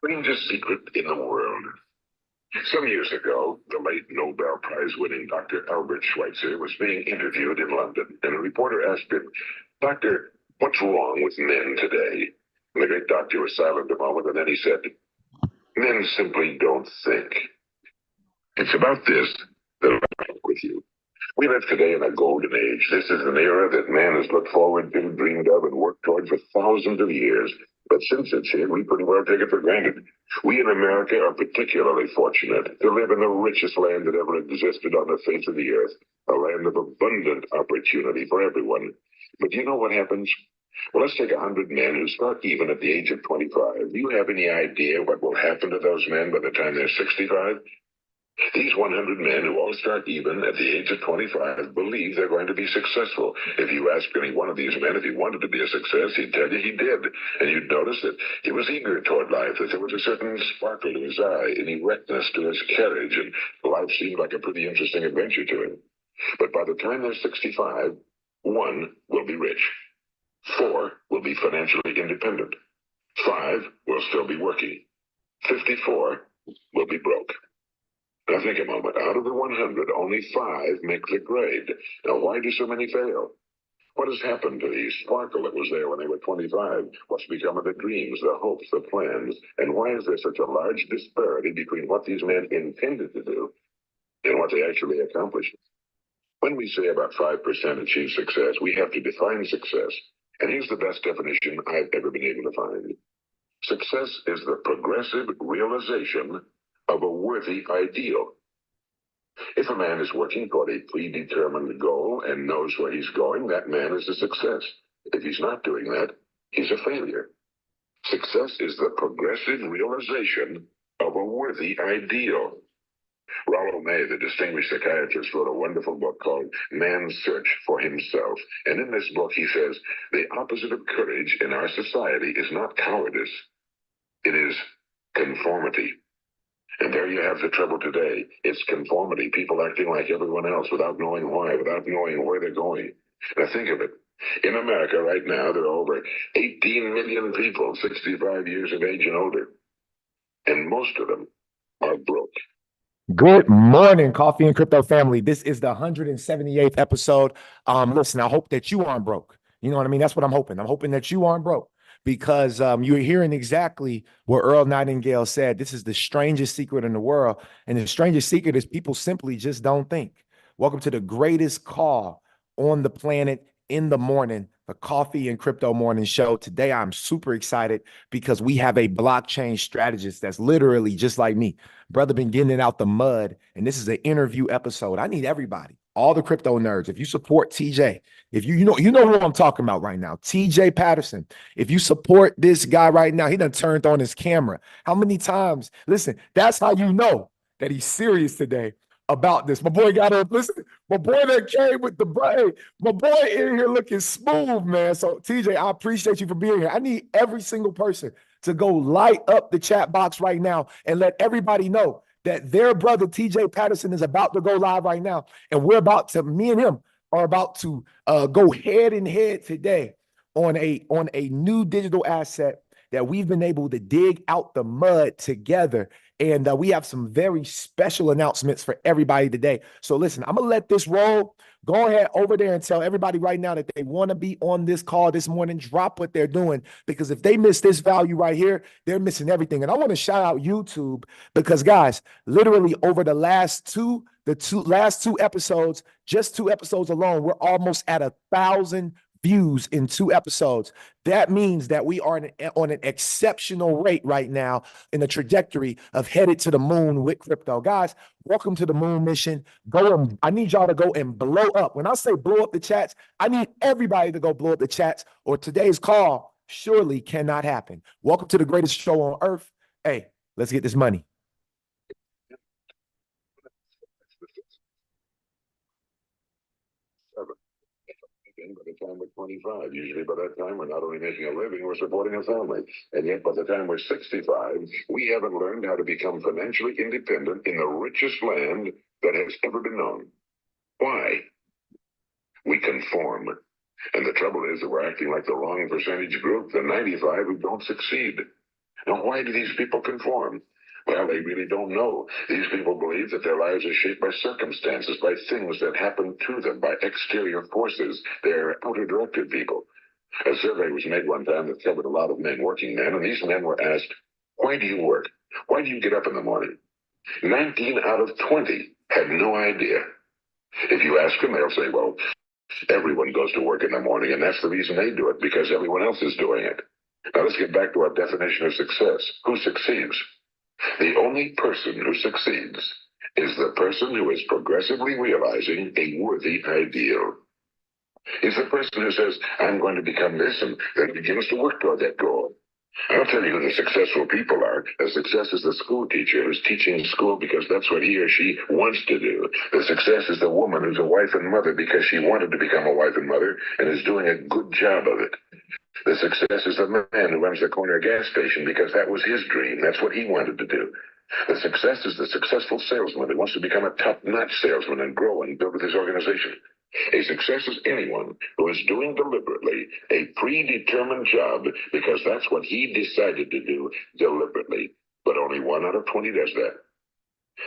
Strangest secret in the world. Some years ago, the late Nobel Prize winning Dr. Albert Schweitzer was being interviewed in London, and a reporter asked him, Doctor, what's wrong with men today? And the great doctor was silent a moment, and then he said, Men simply don't think. It's about this that I talk with you. We live today in a golden age. This is an era that man has looked forward to, dreamed of, and worked toward for thousands of years. But since it's here, we pretty well take it for granted. We in America are particularly fortunate to live in the richest land that ever existed on the face of the earth, a land of abundant opportunity for everyone. But do you know what happens? Well, let's take 100 men who start even at the age of 25. Do you have any idea what will happen to those men by the time they're 65? These 100 men who all start even at the age of 25 believe they're going to be successful. If you ask any one of these men if he wanted to be a success, he'd tell you he did. And you'd notice that he was eager toward life, that there was a certain sparkle to his eye, an erectness to his carriage, and life seemed like a pretty interesting adventure to him. But by the time they're 65, 1 will be rich. 4 will be financially independent. 5 will still be working. 54 will be broke. Now think a moment. Out of the 100, only 5 make the grade. Now, why do so many fail? What has happened to the sparkle that was there when they were 25? What's become of the dreams, the hopes, the plans? And why is there such a large disparity between what these men intended to do and what they actually accomplished? When we say about 5% achieve success, we have to define success. And here's the best definition I've ever been able to find. Success is the progressive realization of a worthy ideal. If a man is working toward a predetermined goal and knows where he's going, that man is a success. If he's not doing that, he's a failure. Success is the progressive realization of a worthy ideal. Rollo May, the distinguished psychiatrist, wrote a wonderful book called Man's Search for Himself. And in this book, he says, the opposite of courage in our society is not cowardice. It is conformity. And there you have the trouble today. It's conformity. People acting like everyone else without knowing why, without knowing where they're going. Now think of it. In America right now, there are over 18 million people 65 years of age and older. And most of them are broke. Good morning, Coffee and Crypto family. This is the 178th episode. Listen, I hope that you aren't broke. You know what I mean? That's what I'm hoping. I'm hoping that you aren't broke because you're hearing exactly what Earl Nightingale said. This is the strangest secret in the world. And the strangest secret is people simply just don't think. Welcome to the greatest call on the planet in the morning, the Coffee and Crypto Morning Show. Today, I'm super excited because we have a blockchain strategist that's literally just like me. Brother been getting it out the mud, and this is an interview episode. I need everybody, all the crypto nerds. If you support TJ, if you know who I'm talking about right now, TJ Patterson. If you support this guy right now, he done turned on his camera. How many times? Listen, that's how you know that he's serious today about this. My boy got to listen. My boy that came with the brain. My boy in here looking smooth, man. So TJ, I appreciate you for being here. I need every single person to go light up the chat box right now and let everybody know that their brother TJ Patterson is about to go live right now. And me and him are about to go head and head today on a new digital asset that we've been able to dig out the mud together. And we have some very special announcements for everybody today. So listen, I'm going to let this roll. Go ahead over there and tell everybody right now that they want to be on this call this morning. Drop what they're doing, because if they miss this value right here, they're missing everything. And I want to shout out YouTube because, guys, literally over the last two episodes, just 2 episodes alone, we're almost at 1,000 views in 2 episodes. That means that we are on an exceptional rate right now in the trajectory of headed to the moon with crypto. Guys, welcome to the moon mission. I need y'all to go and blow up. When I say blow up the chats, I need everybody to go blow up the chats, or today's call surely cannot happen. Welcome to the greatest show on earth. Hey, let's get this money. By the time we're 25, usually by that time, we're not only making a living, we're supporting a family. And yet by the time we're 65, we haven't learned how to become financially independent in the richest land that has ever been known. Why? We conform. And the trouble is that we're acting like the wrong percentage group, the 95 who don't succeed. Now, why do these people conform? Well, they really don't know. These people believe that their lives are shaped by circumstances, by things that happen to them, by exterior forces. They're outer-directed people. A survey was made one time that covered a lot of men, working men, and these men were asked, why do you work? Why do you get up in the morning? 19 out of 20 had no idea. If you ask them, they'll say, well, everyone goes to work in the morning, and that's the reason they do it, because everyone else is doing it. Now let's get back to our definition of success. Who succeeds? The only person who succeeds is the person who is progressively realizing a worthy ideal. Is the person who says, I'm going to become this, and then begins to work toward that goal. I'll tell you who the successful people are. The success is the school teacher who's teaching school because that's what he or she wants to do. The success is the woman who's a wife and mother because she wanted to become a wife and mother and is doing a good job of it. The success is the man who runs the corner gas station because that was his dream. That's what he wanted to do. The success is the successful salesman who wants to become a top-notch salesman and grow and build with his organization. A success is anyone who is doing deliberately a predetermined job because that's what he decided to do deliberately. But only 1 out of 20 does that.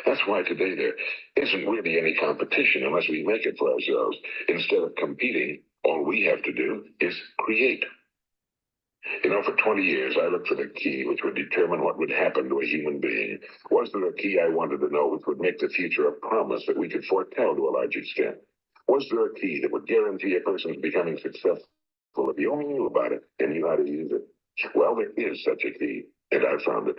That's why today there isn't really any competition unless we make it for ourselves. Instead of competing, all we have to do is create. You know, for 20 years, I looked for the key which would determine what would happen to a human being. Was there a key I wanted to know which would make the future a promise that we could foretell to a large extent? Was there a key that would guarantee a person's becoming successful if he only knew about it and knew how to use it? Well, there is such a key, and I found it.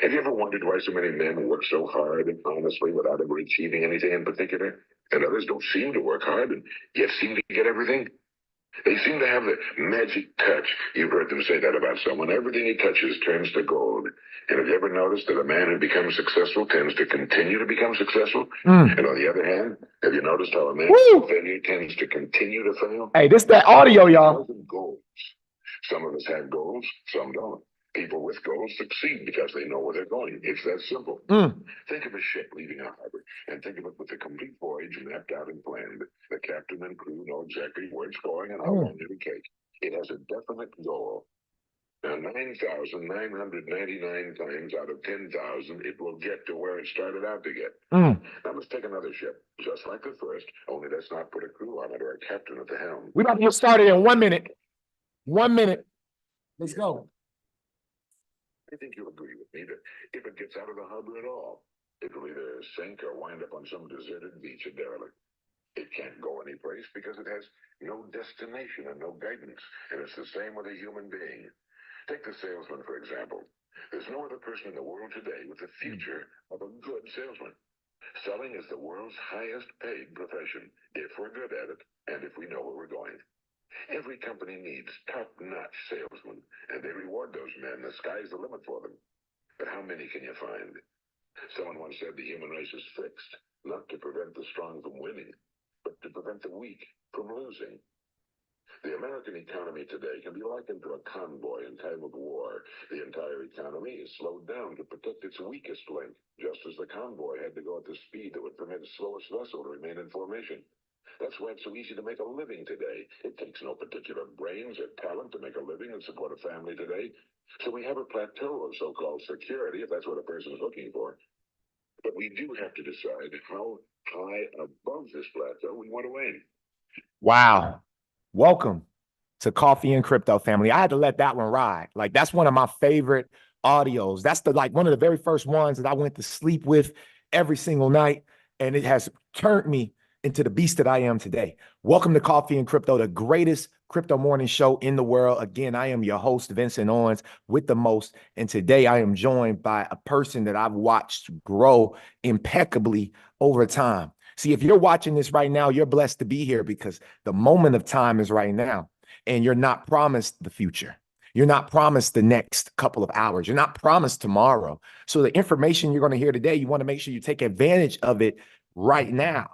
Have you ever wondered why so many men work so hard and honestly without ever achieving anything in particular, and others don't seem to work hard and yet seem to get everything? They seem to have the magic touch. You've heard them say that about someone. Everything he touches turns to gold. And have you ever noticed that a man who becomes successful tends to continue to become successful? And on the other hand, have you noticed how a man who failure tends to continue to fail? Hey, this that audio, y'all. Goals. Some of us have goals, some don't. People with goals succeed because they know where they're going. It's that simple. Think of a ship leaving a harbor, and think of it with a complete voyage mapped out and planned. The captain and crew know exactly where it's going and how long it'll take. It has a definite goal. Now, 9,999 times out of 10,000, it will get to where it started out to get. Now, let's take another ship, just like the first, only let's not put a crew on it or a captain at the helm. We're about to get started in 1 minute. 1 minute. Let's go. I think you'll agree with me that if it gets out of the harbor at all, it'll either sink or wind up on some deserted beach or derelict. It can't go anyplace because it has no destination and no guidance, and it's the same with a human being. Take the salesman, for example. There's no other person in the world today with the future of a good salesman. Selling is the world's highest paid profession, if we're good at it, and if we know where we're going. Every company needs top-notch salesmen, and they reward those men. The sky's the limit for them. But how many can you find? Someone once said the human race is fixed, not to prevent the strong from winning, but to prevent the weak from losing. The American economy today can be likened to a convoy in time of war. The entire economy is slowed down to protect its weakest link, just as the convoy had to go at the speed that would permit its slowest vessel to remain in formation. That's why it's so easy to make a living today. It takes no particular brains or talent to make a living and support a family today. So we have a plateau of so-called security, if that's what a person is looking for. But we do have to decide how high above this plateau we want to aim. Wow. Welcome to Coffee and Crypto Family. I had to let that one ride. Like, that's one of my favorite audios. That's one of the very first ones that I went to sleep with every single night. And it has turned me into the beast that I am today. Welcome to Coffee and Crypto, the greatest crypto morning show in the world. Again, I am your host, Vincent Owens, with the most. And today I am joined by a person that I've watched grow impeccably over time. See, if you're watching this right now, you're blessed to be here because the moment of time is right now, and you're not promised the future. You're not promised the next couple of hours. You're not promised tomorrow. So the information you're going to hear today, you want to make sure you take advantage of it right now.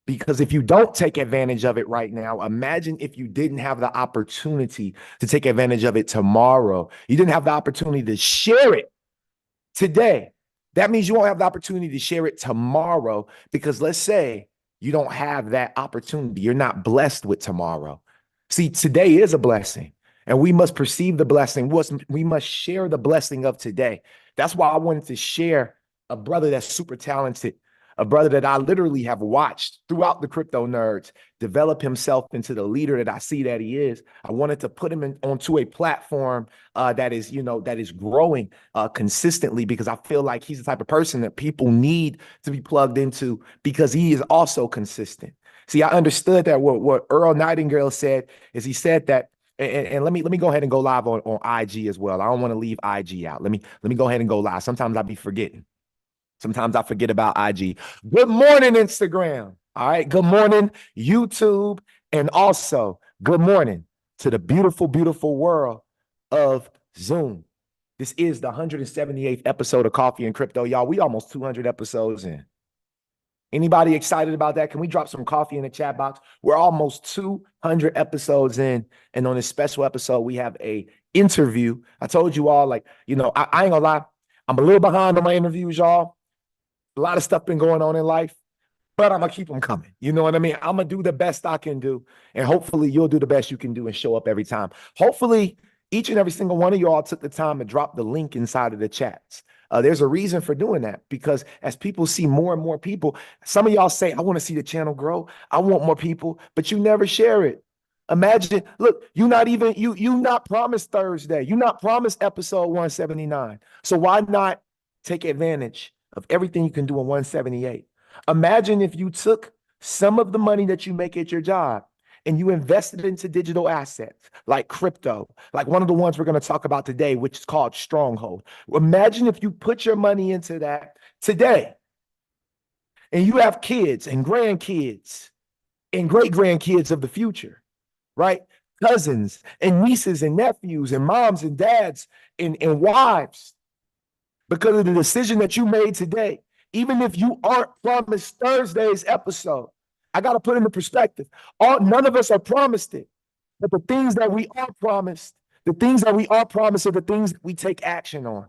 Because if you don't take advantage of it right now, imagine if you didn't have the opportunity to take advantage of it tomorrow. You didn't have the opportunity to share it today. That means you won't have the opportunity to share it tomorrow, because let's say you don't have that opportunity. You're not blessed with tomorrow. See, today is a blessing. And we must perceive the blessing. We must share the blessing of today. That's why I wanted to share a brother that's super talented, a brother that I literally have watched throughout the crypto nerds develop himself into the leader that I see that he is. I wanted to put him onto a platform that is, that is growing consistently, because I feel like he's the type of person that people need to be plugged into, because he is also consistent. See, I understood that what Earl Nightingale said is, he said that, and let me go ahead and go live on IG as well. I don't want to leave IG out. Let me go ahead and go live. Sometimes I be forgetting. Sometimes I forget about IG. Good morning, Instagram. All right. Good morning, YouTube. And also, good morning to the beautiful, beautiful world of Zoom. This is the 178th episode of Coffee and Crypto. Y'all, we almost 200 episodes in. Anybody excited about that? Can we drop some coffee in the chat box? We're almost 200 episodes in. And on this special episode, we have a interview. I told you all, like, I ain't gonna lie. I'm a little behind on my interviews, y'all. A lot of stuff been going on in life, but I'm going to keep them coming. You know what I mean? I'm going to do the best I can do. And hopefully you'll do the best you can do and show up every time. Hopefully each and every single one of y'all took the time to drop the link inside of the chats. There's a reason for doing that, because as people see more and more people, some of y'all say, I want to see the channel grow. I want more people, but you never share it. Imagine, look, you not promised Thursday. You not promised episode 179. So why not take advantage of everything you can do in 178? Imagine if you took some of the money that you make at your job and you invested into digital assets like crypto, like one of the ones we're going to talk about today, which is called Stronghold. Imagine if you put your money into that today, and you have kids and grandkids and great grandkids of the future, right? Cousins and nieces and nephews and moms and dads and wives, because of the decision that you made today. Even if you aren't promised Thursday's episode, I got to put into perspective. None of us are promised it, but the things that we are promised, are the things that we take action on.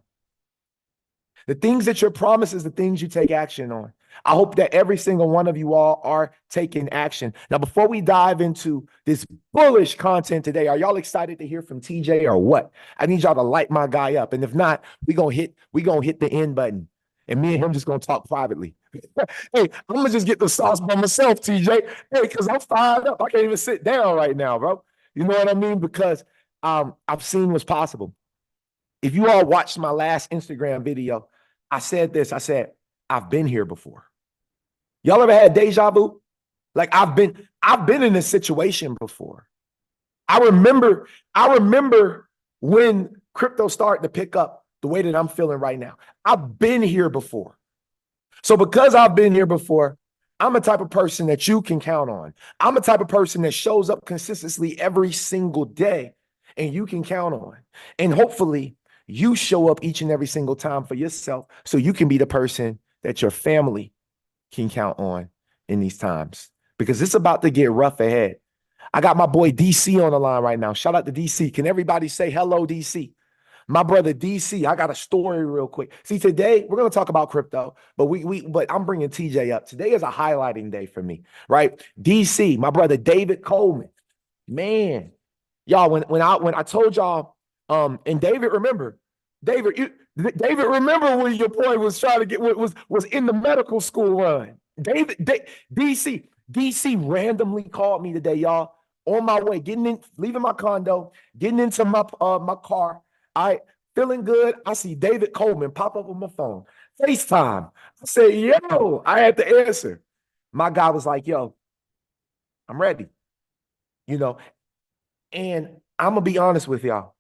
The things that you're promised is the things you take action on. I hope that every single one of you all are taking action. Now, before we dive into this bullish content today, are y'all excited to hear from TJ or what? I need y'all to light my guy up. And if not, we gonna hit the end button. And me and him just gonna talk privately. Hey, I'm gonna just get the sauce by myself, TJ. Hey, because I'm fired up. I can't even sit down right now, bro. You know what I mean? Because I've seen what's possible. If you all watched my last Instagram video, I said this. I said, I've been here before. Y'all ever had deja vu? Like I've been in this situation before. I remember when crypto started to pick up the way that I'm feeling right now. I've been here before. So because I've been here before, I'm a type of person that you can count on. I'm a type of person that shows up consistently every single day, and you can count on. And hopefully you show up each and every single time for yourself, so you can be the person that your family can count on in these times, because it's about to get rough ahead. I got my boy DC on the line right now. Shout out to DC. Can everybody say hello, DC? My brother DC, I got a story real quick. See, today we're going to talk about crypto, but but I'm bringing TJ up. Today is a highlighting day for me, right? DC, my brother David Coleman. Man, y'all, when I told y'all, and David, remember when your boy was trying to get was in the medical school run. DC randomly called me today, y'all, on my way, leaving my condo, getting into my car. I feeling good. I see David Coleman pop up on my phone. FaceTime. I said, yo, I had to answer. My guy was like, yo, I'm ready. And I'm gonna be honest with y'all.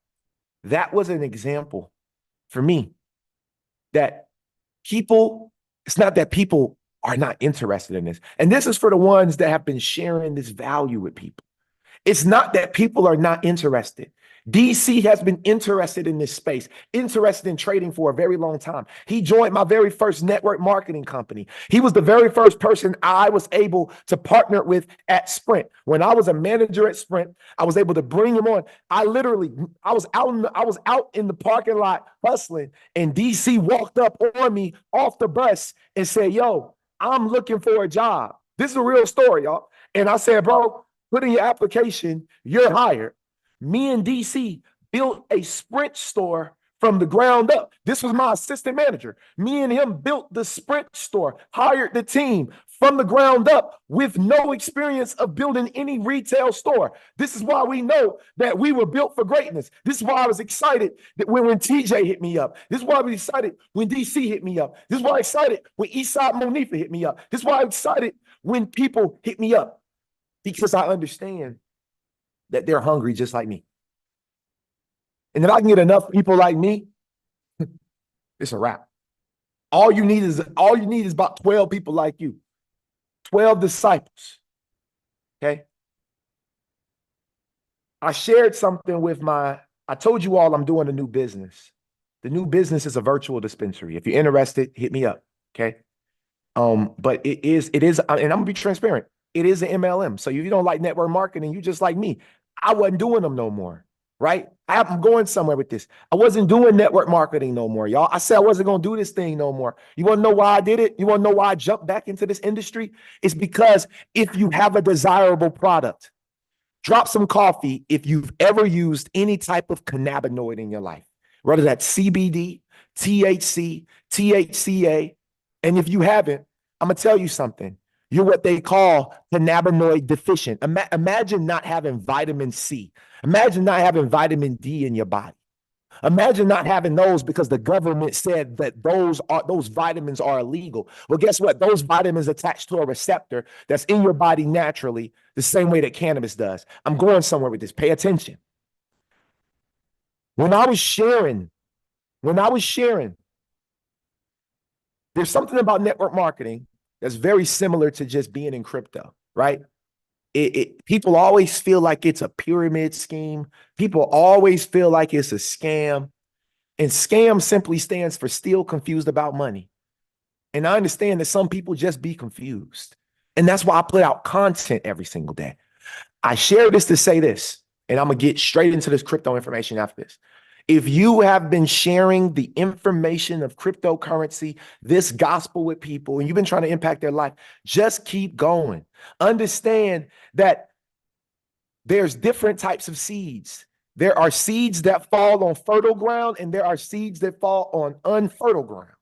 That was an example for me that it's not that people are not interested in this. And this is for the ones that have been sharing this value with people. It's not that people are not interested. DC has been interested in this space, interested in trading for a very long time. He joined my very first network marketing company. He was the very first person I was able to partner with at Sprint. When I was a manager at Sprint, I was able to bring him on. I was out in the parking lot hustling, and DC walked up on me off the bus and said, yo, I'm looking for a job. This is a real story, y'all. And I said, bro, put in your application, you're hired. Me and DC built a Sprint store from the ground up. This was my assistant manager. Me and him built the Sprint store, hired the team from the ground up with no experience of building any retail store. This is why we know that we were built for greatness. This is why I was excited that when TJ hit me up. This is why I was excited when DC hit me up. This is why I'm excited when Eastside Monifa hit me up. This is why I'm excited when people hit me up, because I understand that they're hungry just like me. And if I can get enough people like me, it's a wrap. All you need is about 12 people like you. 12 disciples. Okay. I shared something with I told you all I'm doing a new business. The new business is a virtual dispensary. If you're interested, hit me up. Okay. But it is, and I'm gonna be transparent. It is an MLM. So if you don't like network marketing, you just like me. I wasn't doing them no more. Right? I'm going somewhere with this. I wasn't doing network marketing no more, y'all. I said I wasn't going to do this thing no more. You want to know why I did it? You want to know why I jumped back into this industry? It's because if you have a desirable product, drop some coffee if you've ever used any type of cannabinoid in your life, whether that's CBD, THC, THCA. And if you haven't, I'm going to tell you something. You're what they call cannabinoid deficient. Imagine not having vitamin C. Imagine not having vitamin D in your body. Imagine not having those because the government said that those vitamins are illegal. Well, guess what? Those vitamins attach to a receptor that's in your body naturally, the same way that cannabis does. I'm going somewhere with this. Pay attention. When I was sharing, there's something about network marketing that's very similar to just being in crypto, right? People always feel like it's a pyramid scheme. People always feel like it's a scam. And scam simply stands for still confused about money. And I understand that some people just be confused. And that's why I put out content every single day. I share this to say this, and I'm going to get straight into this crypto information after this. If you have been sharing the information of cryptocurrency, this gospel with people, and you've been trying to impact their life, just keep going. Understand that there's different types of seeds. There are seeds that fall on fertile ground, and there are seeds that fall on unfertile ground.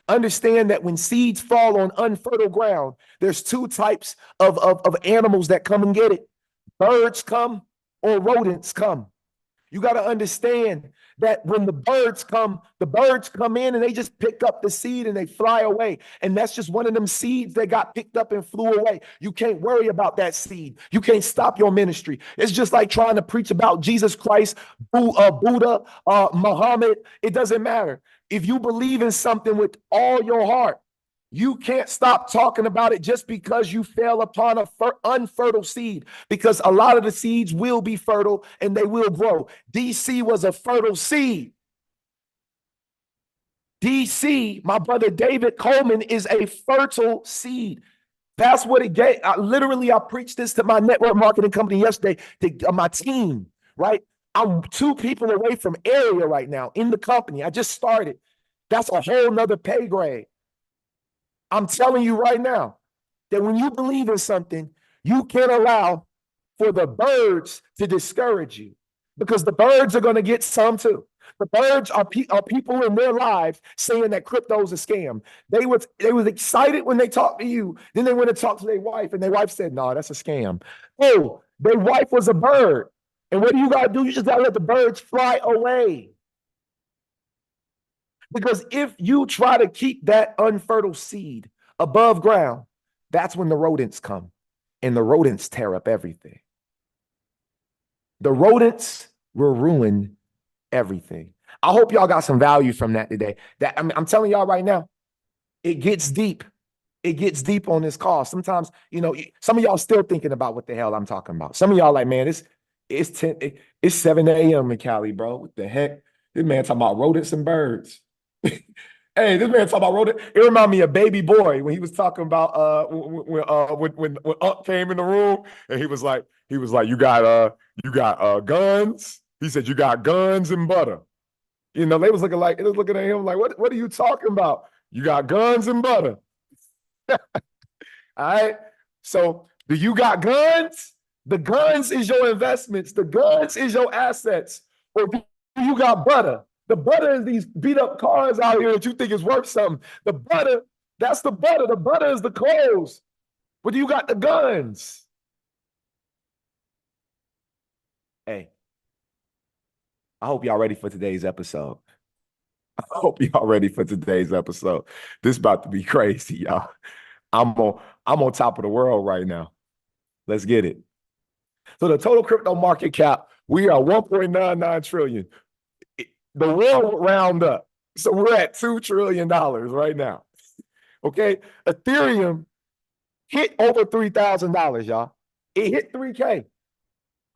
Understand that when seeds fall on unfertile ground, there's two types of animals that come and get it. Birds come or rodents come. You got to understand that when the birds come in and they just pick up the seed and they fly away. And that's just one of them seeds that got picked up and flew away. You can't worry about that seed. You can't stop your ministry. It's just like trying to preach about Jesus Christ, Buddha, Muhammad. It doesn't matter. If you believe in something with all your heart, you can't stop talking about it just because you fell upon an unfertile seed, because a lot of the seeds will be fertile and they will grow. DC was a fertile seed. DC, my brother David Coleman, is a fertile seed. That's what it gave. I preached this to my network marketing company yesterday, to my team, right? I'm 2 people away from area right now in the company. I just started. That's a whole nother pay grade. I'm telling you right now that when you believe in something, you can't allow for the birds to discourage you, because the birds are going to get some too. The birds are people in their lives saying that crypto is a scam. They was excited when they talked to you. Then they went and talked to their wife, and their wife said, "No, that's a scam." Oh, their wife was a bird. And what do you got to do? You just got to let the birds fly away. Because if you try to keep that unfertile seed above ground, that's when the rodents come, and the rodents tear up everything. The rodents will ruin everything. I hope y'all got some value from that today. I'm telling y'all right now, it gets deep. It gets deep on this call. Sometimes, some of y'all still thinking about what the hell I'm talking about. Some of y'all like, man, it's 7 a.m. in Cali, bro. What the heck? This man talking about rodents and birds. Hey, this man talking about rodent. It reminded me of Baby Boy when he was talking about when Unc came in the room, and he was like, you got guns. He said, you got guns and butter. They was looking at him like, what are you talking about? You got guns and butter. All right. So do you got guns? The guns is your investments. The guns is your assets. Or you got butter. The butter is these beat up cars out here that you think is worth something. The butter, that's the butter. The butter is the clothes. But you got the guns. Hey, I hope y'all ready for today's episode. I hope y'all ready for today's episode. This about to be crazy, y'all. I'm on top of the world right now. Let's get it. So the total crypto market cap, we are 1.99 trillion. The world will round up. So we're at $2 trillion right now. Okay. Ethereum hit over $3,000, y'all. It hit 3K.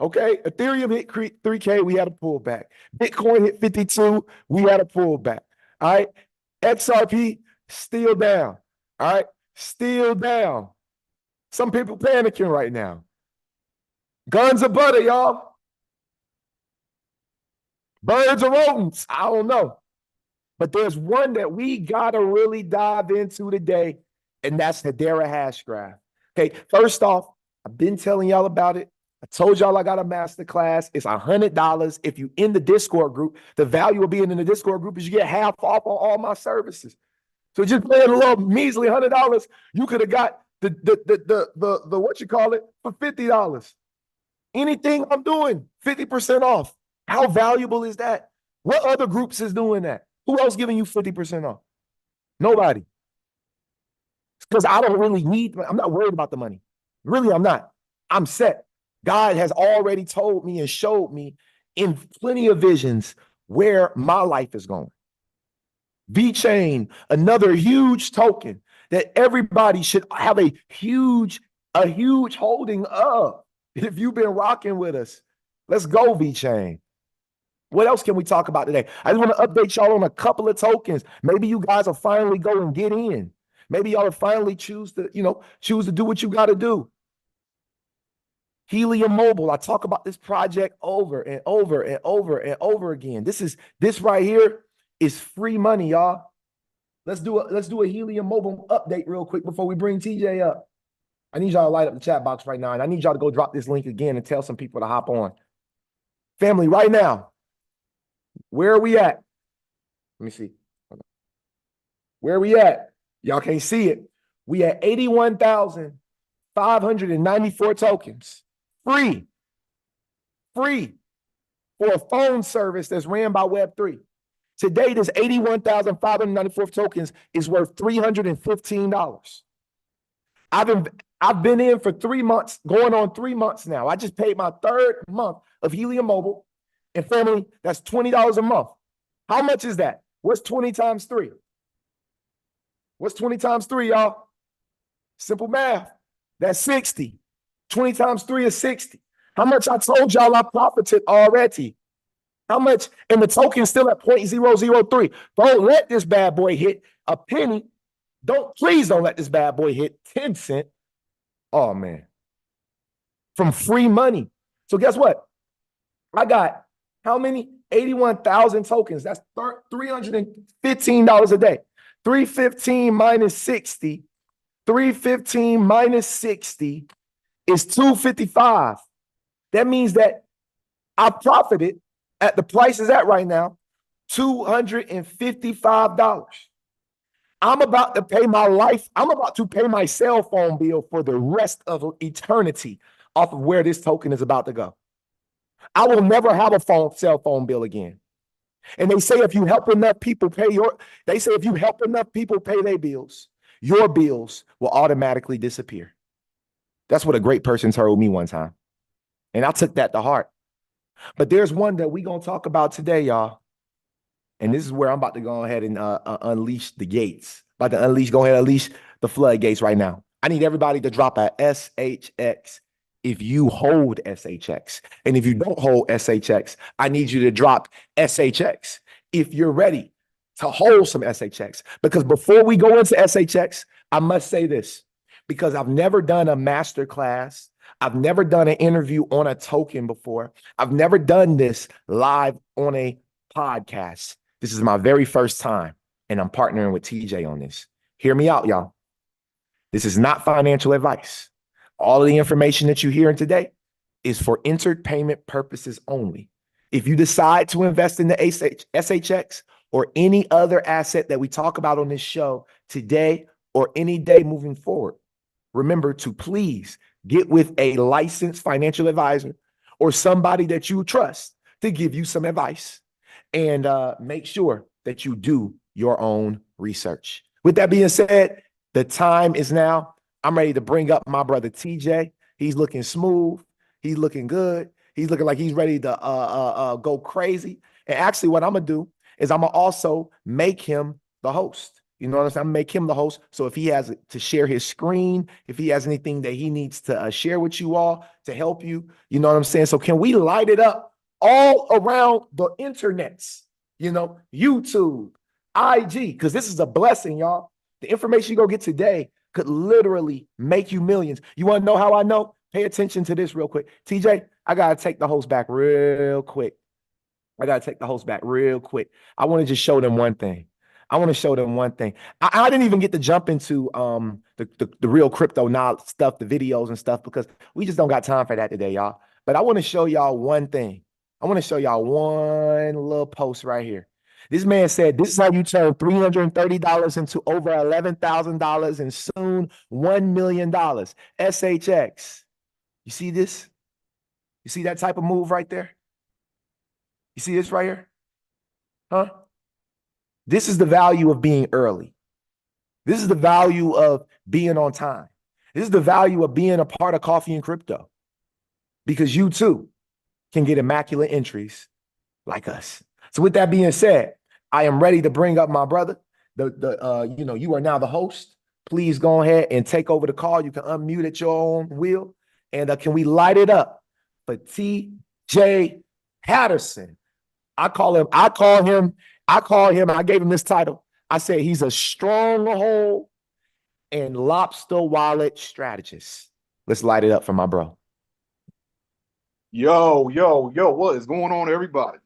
Okay. Ethereum hit 3K. We had a pullback. Bitcoin hit 52. We had a pullback. All right. XRP still down. All right. Still down. Some people panicking right now. Guns or butter, y'all. Birds or rodents, I don't know. But there's one that we got to really dive into today, and that's Hedera hash graph. Okay, first off, I've been telling y'all about it. I told y'all I got a master class. It's $100. If you in the Discord group, the value of being in the Discord group is you get half off on all my services. So just paying a little measly $100, you could have got the what you call it for $50. Anything I'm doing, 50% off. How valuable is that? What other groups is doing that? Who else giving you 50% off? Nobody. Because I don't really need, I'm not worried about the money. Really, I'm not. I'm set. God has already told me and showed me in plenty of visions where my life is going. VeChain, another huge token that everybody should have a huge holding of. If you've been rocking with us, let's go, VeChain. What else can we talk about today? I just want to update y'all on a couple of tokens. Maybe you guys will finally go and get in. Maybe y'all will finally choose to do what you got to do. Helium Mobile. I talk about this project over and over and over and over again. This right here is free money, y'all. Let's do a Helium Mobile update real quick before we bring TJ up. I need y'all to light up the chat box right now, and I need y'all to go drop this link again and tell some people to hop on. Family, right now, where are we at? Let me see. Where are we at? Y'all can't see it. We at 81,594 tokens. Free for a phone service that's ran by Web3. Today, this 81,594 tokens is worth $315. I've been in for 3 months, going on 3 months now. I just paid my third month of Helium Mobile. And family, that's $20 a month. How much is that? What's 20 times 3? What's 20 times 3, y'all? Simple math. That's 60. 20 times 3 is 60. How much I told y'all I profited already? How much? And the token's still at 0.003. Don't let this bad boy hit a penny. Please don't let this bad boy hit 10 cents. Oh, man. From free money. So guess what? I got how many? 81,000 tokens. That's $315 a day. 315 minus 60. 315 minus 60 is 255. That means that I profited at the price is at right now, $255. I'm about to pay my cell phone bill for the rest of eternity off of where this token is about to go. I will never have a cell phone bill again. And they say if you help enough people pay their bills, your bills will automatically disappear. That's what a great person told me one time. And I took that to heart. But there's one that we're going to talk about today, y'all. And this is where I'm about to go ahead and unleash the gates. Go ahead and unleash the floodgates right now. I need everybody to drop a SHX if you hold SHX. And if you don't hold SHX, I need you to drop SHX if you're ready to hold some SHX. Because before we go into SHX, I must say this, because I've never done a master class. I've never done an interview on a token before. I've never done this live on a podcast. This is my very first time, and I'm partnering with TJ on this. Hear me out, y'all. This is not financial advice. All of the information that you're hearing today is for entertainment purposes only. If you decide to invest in the SHX or any other asset that we talk about on this show today or any day moving forward, remember to please get with a licensed financial advisor or somebody that you trust to give you some advice, and make sure that you do your own research. With that being said, the time is now. I'm ready to bring up my brother TJ. He's looking smooth. He's looking good. He's looking like he's ready to go crazy. And actually, what I'm gonna do is I'm gonna also make him the host. You know what I'm saying? I'm gonna make him the host. So if he has to share his screen, if he has anything that he needs to share with you all to help you, you know what I'm saying? So can we light it up all around the internets? You know, YouTube, IG, because this is a blessing, y'all. The information you're gonna get today could literally make you millions. You want to know how I know? Pay attention to this real quick. TJ, I gotta take the host back real quick. I want to just show them one thing. I didn't even get to jump into the real crypto knowledge stuff, the videos and stuff, because we just don't got time for that today, y'all. But I want to show y'all one thing. I want to show y'all one little post right here. This man said, this is how you turn $330 into over $11,000 and soon $1 million. SHX. You see this? You see that type of move right there? You see this right here? Huh? This is the value of being early. This is the value of being on time. This is the value of being a part of Coffee and Crypto, because you too can get immaculate entries like us. So with that being said, I am ready to bring up my brother. You are now the host. Please go ahead and take over the call. You can unmute at your own will. And can we light it up for T.J. Patterson? I gave him this title. I said he's a stronghold and lobster wallet strategist. Let's light it up for my bro. Yo, what is going on, everybody?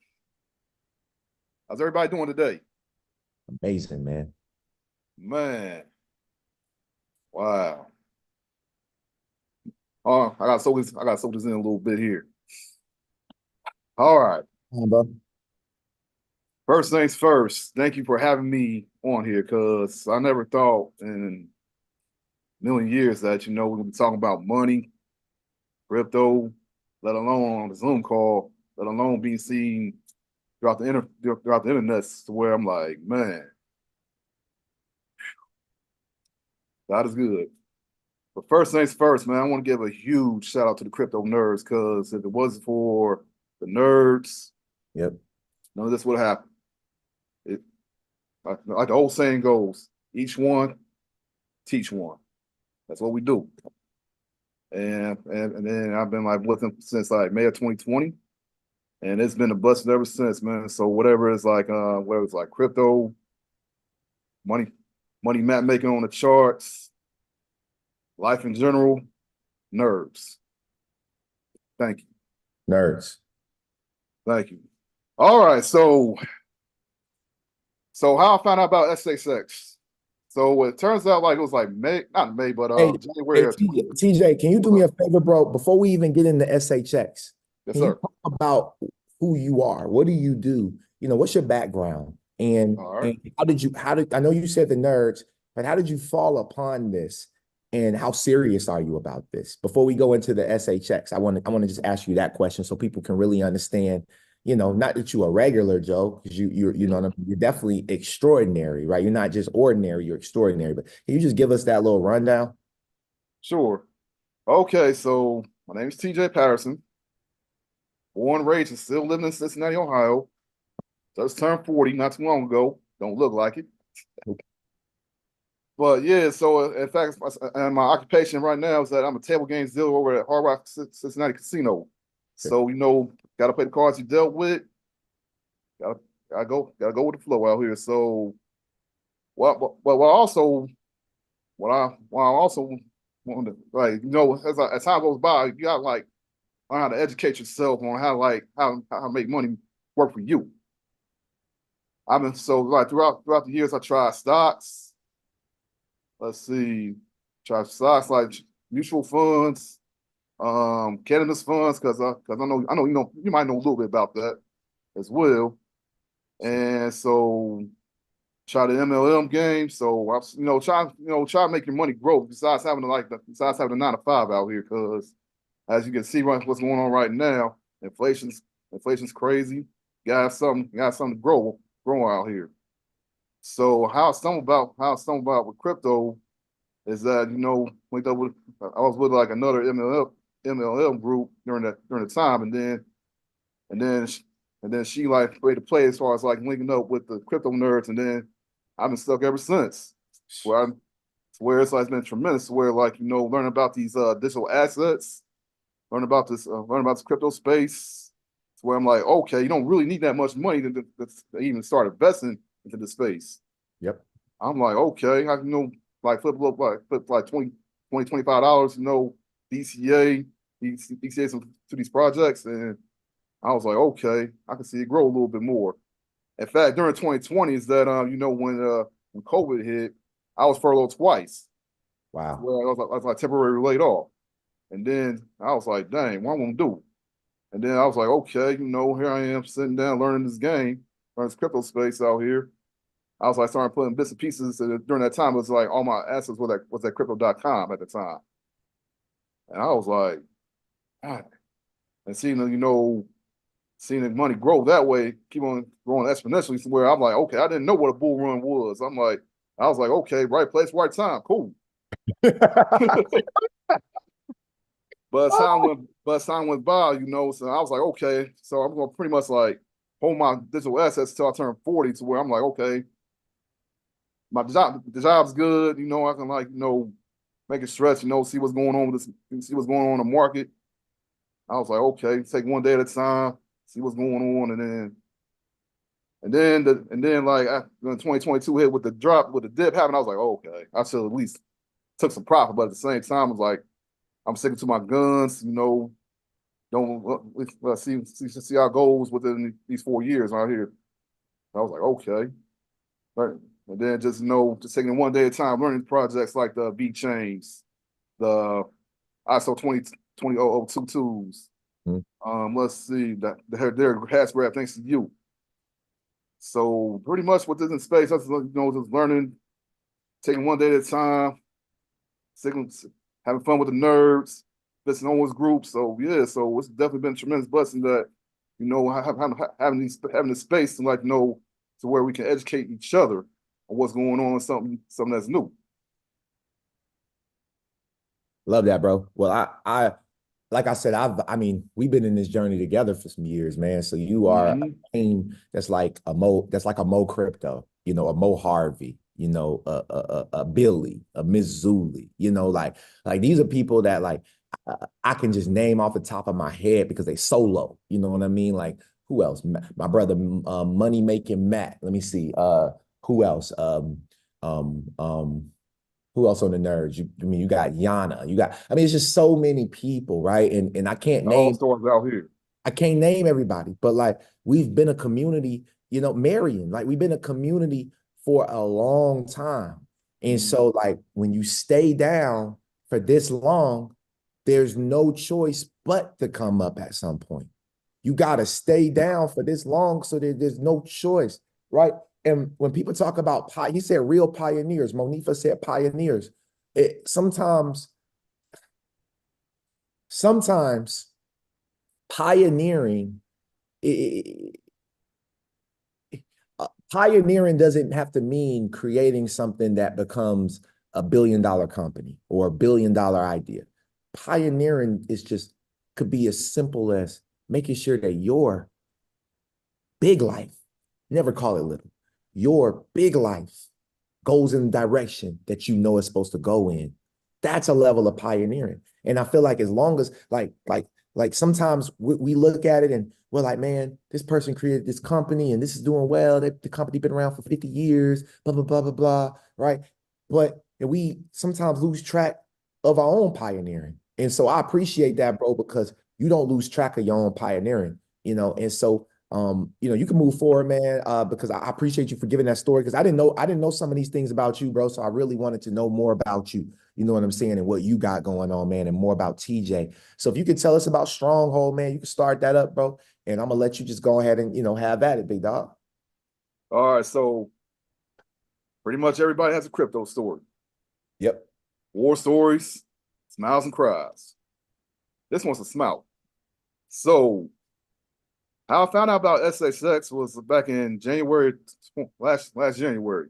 How's everybody doing today? Amazing, man. Man. Wow. I gotta soak this in a little bit here. All right. First things first, thank you for having me on here, because I never thought in a million years that, we're gonna be talking about money, crypto, let alone on the Zoom call, let alone being seen throughout the internet, to where I'm like, man, God is good. But first things first, man, I want to give a huge shout out to the crypto nerds, because if it wasn't for the nerds, yep, none of this would have happened. Like the old saying goes, each one, teach one. That's what we do. And then I've been like with them since like May of 2020. And it's been a blessing ever since, man. So whatever it's like crypto, money map making on the charts, life in general, nerds. Thank you. Nerds. Thank you. All right, so how I found out about SHX. So it turns out like it was like May, not May, but January. Hey, TJ, can you do me a favor, bro? Before we even get into SHX, yes, can sir. you talk about who you are? What do you do? What's your background? And, right. and I know you said the nerds, but how did you fall upon this? And how serious are you about this? Before we go into the SHX, I want to just ask you that question so people can really understand. Not that you're a regular Joe, because you're definitely extraordinary, right? You're not just ordinary, you're extraordinary. But can you just give us that little rundown? Sure. Okay, so my name is TJ Patterson. Born and raised and still living in Cincinnati, Ohio. Just turned 40 not too long ago. Don't look like it. But yeah, so in fact, and my occupation right now is that I'm a table games dealer over at Hard Rock Cincinnati Casino. So gotta play the cards you dealt with. Gotta go with the flow out here. So what I also want to, like, as time goes by, you gotta like learn how to educate yourself on how to make money work for you. Throughout the years I tried stocks. Let's see, try stocks like mutual funds, cannabis funds, because I know you might know a little bit about that as well. And so try the MLM game. So I try to make your money grow besides having a 9 to 5 out here, because as you can see what's going on right now, inflation's crazy. Got something to grow out here. So how I stumbled about with crypto is that, I was with like another MLM group during the time, and then she like ready to play as far as like linking up with the crypto nerds, and then I've been stuck ever since. Where it's like been tremendous. Where like learning about these digital assets, learn about this crypto space. Where I'm like, okay, you don't really need that much money to even start investing into the space. Yep. I'm like, okay, I like flip like $20, $25, DCA, to these projects, and I was like, okay, I can see it grow a little bit more. In fact, during 2020 is that when COVID hit, I was furloughed twice. Wow. Where I was like temporarily laid off, and then I was like, dang, what am I gonna do? And then I was like, okay, here I am sitting down learning this game, learning this crypto space out here. I was like starting putting bits and pieces. And during that time, it was like all my assets was at crypto.com at the time. And I was like, God. And seeing the money grow that way, keep on growing exponentially, to where I'm like, okay, I didn't know what a bull run was. I was like, okay, right place, right time, cool. But as time went by, so I was like, okay, so I'm gonna pretty much like hold my digital assets till I turn 40, to where I'm like, okay, the job's good, I can like, make it stretch, see what's going on with this, see what's going on in the market. I was like, okay, take one day at a time, see what's going on, and then like when 2022 hit with the dip happened, I was like, oh, okay, I should at least took some profit, but at the same time, I was like, I'm sticking to my guns, don't let's see how it goes within these 4 years out here. I was like, okay, right. And then just taking it one day at a time, learning projects like the B chains, the ISO 20022s. Let's see that their hash grab thanks to you. So pretty much with this in space, that's just learning, taking one day at a time, having fun with the nerds, listening on his group. So yeah, so it's definitely been a tremendous blessing that having this space to like to where we can educate each other on what's going on, something that's new. Love that, bro. Well, I like I said, I mean, we've been in this journey together for some years, man. So you are a name that's like a Mo Crypto, a Mo Harvey, a Billy, a Miss Zuli, like these are people that like I can just name off the top of my head because they solo. You know what I mean? Like who else? My brother, Money Making Matt. Let me see. Who else? Who else on the nerds? You got Yana. It's just so many people, right? And I can't name stores out here. I can't name everybody, but like we've been a community, Marion, like we've been a community for a long time. And so like when you stay down for this long, there's no choice but to come up at some point. You got to stay down for this long, so there's no choice, right? And when people talk about he said real pioneers, Monifa said pioneers. Sometimes pioneering, pioneering doesn't have to mean creating something that becomes $1 billion company or $1 billion idea. Pioneering could be as simple as making sure that your big life, never call it little, your big life goes in the direction that it's supposed to go in. That's a level of pioneering. And I feel like as long as like sometimes we look at it and we're like, man, this person created this company and this is doing well. The company been around for 50 years, blah, blah, blah, blah, blah, right? But we sometimes lose track of our own pioneering. And so I appreciate that, bro, because you don't lose track of your own pioneering, and so you can move forward, man, because I appreciate you for giving that story, because I didn't know some of these things about you, bro. So I really wanted to know more about you. you know what I'm saying, and what you got going on, man, and more about TJ. So if you could tell us about Stronghold, man, you can start that up, bro. And I'm gonna let you just go ahead and, you know, have at it, big dog. All right, so pretty much everybody has a crypto story. Yep. War stories, smiles and cries. This one's a smile. So how I found out about SHX was back in January, last January.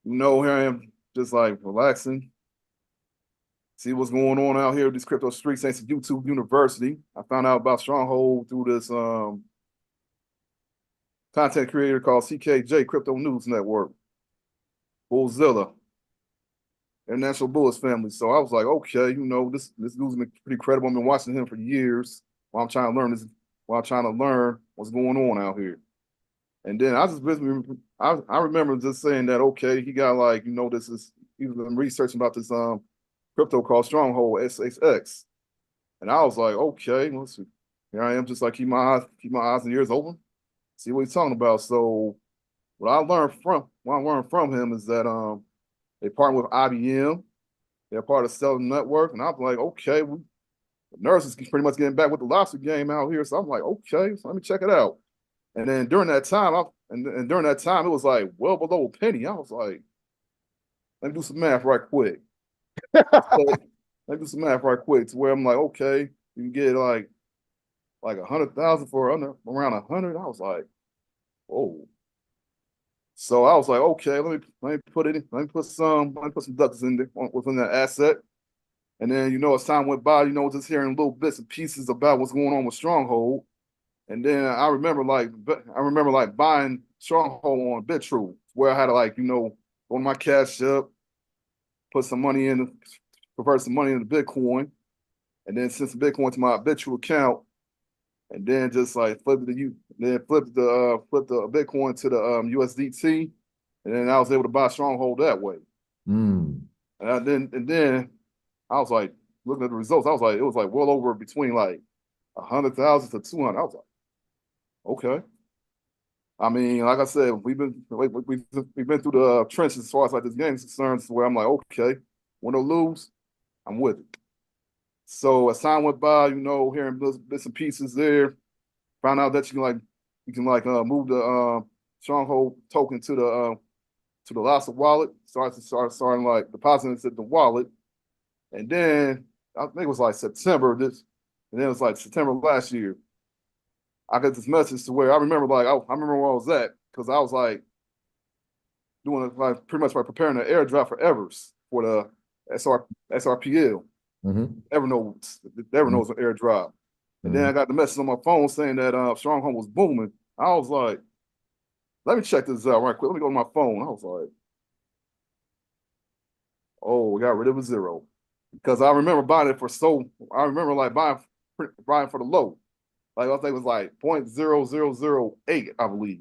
You know, here I am just like relaxing, see what's going on out here with these crypto streets. Thanks to YouTube University, I found out about Stronghold through this content creator called CKJ Crypto News Network, Bullzilla, International Bullish family. So I was like, okay, you know, this dude's been pretty credible. I've been watching him for years while I'm trying to learn this, while I'm trying to learn what's going on out here. And then I remember just saying that, okay, he got like, you know, he was researching about this crypto called Stronghold, SHX. And I was like, okay, let's see. Here I am, just like keep my eyes and ears open, see what he's talking about. So what I learned from him is that they partner with IBM. They're part of Stellar Network. And I'm like, okay, the Nerds is pretty much getting back with the lobster game out here. So I'm like, okay, so let me check it out. And then during that time, it was like well below a penny. I was like, let me do some math right quick. So, let me do some math right quick to where I'm like, okay, you can get like 100,000 for around 100. I was like, oh. So I was like, okay, let me put some ducks in there within that asset. And then, you know, as time went by, you know, just hearing little bits and pieces about what's going on with Stronghold. And then I remember buying Stronghold on BitTrue, where I had to like, you know, go to my Cash App, put some money in, convert some money into Bitcoin, and then send some Bitcoin to my BitTrue account, and then just like flip the Bitcoin to the USDT, and then I was able to buy Stronghold that way. Mm. And then I was like looking at the results. I was like, it was like well over between like 100,000 to 200. I was like, okay. I mean, like I said, we've been through the trenches as far as like this game is concerned, where I'm like, okay, win or lose, I'm with it. So as time went by, you know, hearing bits and pieces there, found out that you can move the Stronghold token to the Lassa wallet, starting like depositing it to the wallet, and then I think it was like September and then it was like September last year. I got this message to where I remember where I was at, because I was like doing it like pretty much by preparing an airdrop for Evers for the SRPL. Mm-hmm. Evernote was an airdrop. And then I got the message on my phone saying that Stronghold was booming. I was like, let me check this out right quick. Let me go to my phone. I was like, oh, we got rid of a zero. Because I remember buying it like buying for the low. Like I think it was like 0.0008, I believe.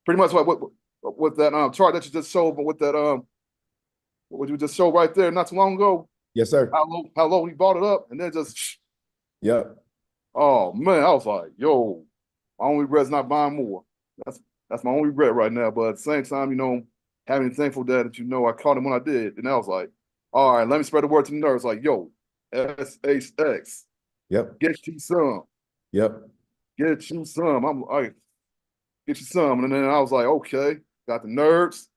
Pretty much like what that chart that you just showed, but with that what you just showed right there not too long ago. Yes, sir. How low he bought it up, and then just Yep. Oh man, I was like, yo, my only regret's not buying more. That's my only regret right now. But at the same time, you know, having thankful that you know I caught him when I did, and I was like, all right, let me spread the word to the nerds. Like, yo, SHX, Yep. get you some. Yep. Get you some. I'm like, get you some. And then I was like, okay, got the nerds.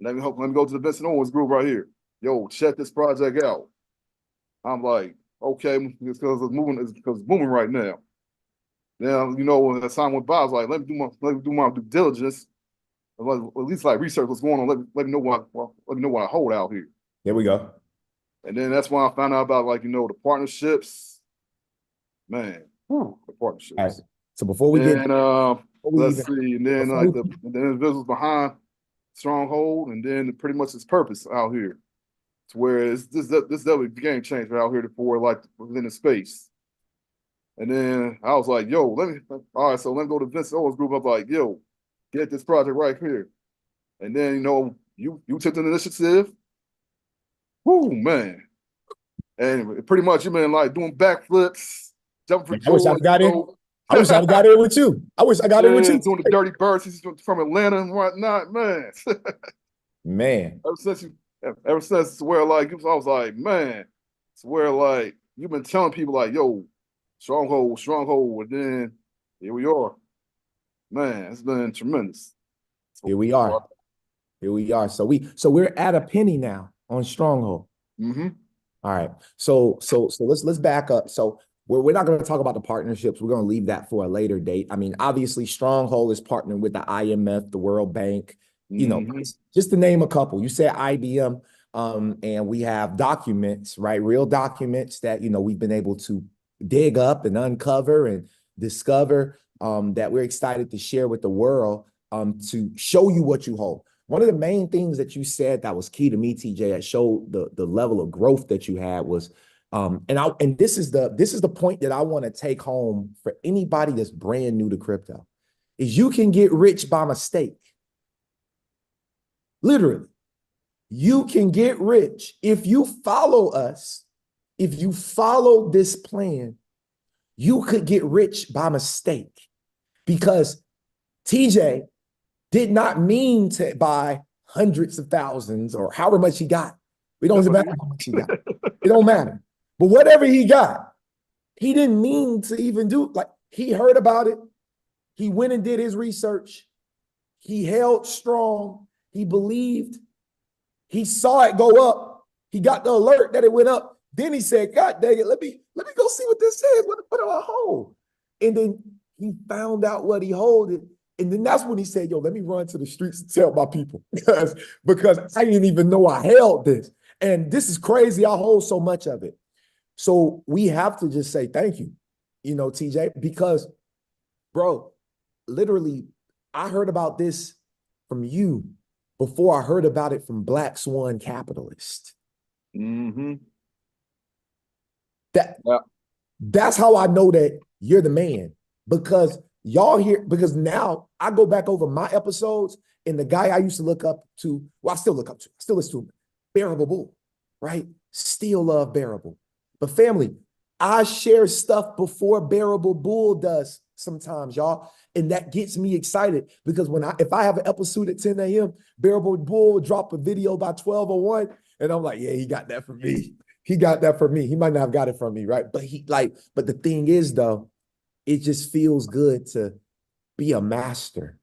Let me go to the Vincent Owens group right here. Yo, check this project out. I'm like, okay, it's because it's booming right now. Now, you know, when the time went by, I was like, let me do my due diligence, at least like research what's going on. Let me know what I hold out here. There we go. And then that's when I found out about like, you know, the partnerships. Man, the partnerships. All right. So before we get let's see, and then like the individuals behind Stronghold, and then pretty much its purpose out here. To where this definitely game changer out here for like within the space. And then I was like, yo, let me go to Vince Owens group. I was like, yo, get this project right here. And then, you know, you took the initiative. Whoo, man. And pretty much you've been like doing backflips, jumping for I wish I got in. I wish I got in with you. I wish I got in with you. Doing the dirty birds. He's from Atlanta and whatnot, man. Man. Ever since Ever since where like I was like, man, it's where like you've been telling people like, yo, stronghold, stronghold, and then here we are. Man, it's been tremendous. Here we are. Here we are. So we're at a penny now on Stronghold. Mm-hmm. All right. So let's back up. So we're not going to talk about the partnerships. We're going to leave that for a later date. I mean, obviously, Stronghold is partnering with the IMF, the World Bank, you know, just to name a couple. You said IBM, and we have documents, right? Real documents that, you know, we've been able to dig up and uncover and discover, that we're excited to share with the world, to show you what you hold. One of the main things that you said that was key to me, TJ, that showed the level of growth that you had was, and this is the point that I want to take home for anybody that's brand new to crypto, is you can get rich by mistake. Literally, you can get rich if you follow us. If you follow this plan, you could get rich by mistake, because TJ did not mean to buy hundreds of thousands or however much he got. We don't matter how much he got. It don't matter. But whatever he got, he didn't mean to even do. Like, he heard about it. He went and did his research. He held strong. He believed. He saw it go up. He got the alert that it went up. Then he said, God dang it, let me go see what this is. What do I hold? And then he found out what he holded. And then that's when he said, yo, let me run to the streets and tell my people, because I didn't even know I held this. And this is crazy. I hold so much of it. So we have to just say thank you, you know, TJ, because, bro, literally, I heard about this from you before I heard about it from Black Swan Capitalist. Mm-hmm. That's how I know that you're the man, because y'all here, because now I go back over my episodes, and the guy I used to look up to, well, I still look up to, still listen to him, Bearable Bull, right? Still love Bearable. But family, I share stuff before Bearable Bull does sometimes, y'all. And that gets me excited, because if I have an episode at 10 a.m., Bearable Bull will drop a video by 12:01, and I'm like, yeah, he got that from me. He got that from me. He might not have got it from me, right? But but the thing is, though, it just feels good to be a master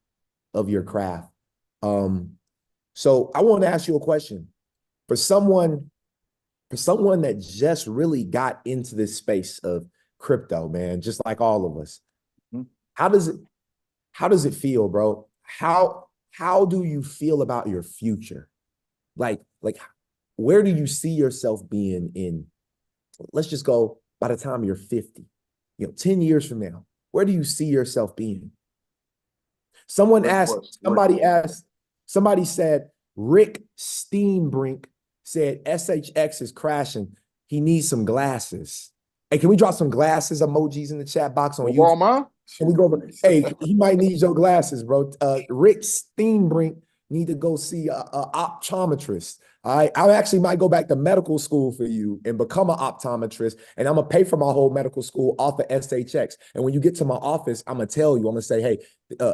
of your craft. So I want to ask you a question. For someone that just really got into this space of crypto, man, just like all of us, how does it feel, bro? How do you feel about your future? Like where do you see yourself being in, let's just go, by the time you're 50, 10 years from now, where do you see yourself being? Somebody said, Rick Steenbrink said SHX is crashing. He needs some glasses. Hey, can we drop some glasses emojis in the chat box on YouTube? Can we go over? Hey, he might need your glasses, bro. Rick Steenbrink need to go see a optometrist. All right, I actually might go back to medical school for you and become an optometrist, and I'm gonna pay for my whole medical school off of SHX. And when you get to my office, I'm gonna tell you, I'm gonna say, hey,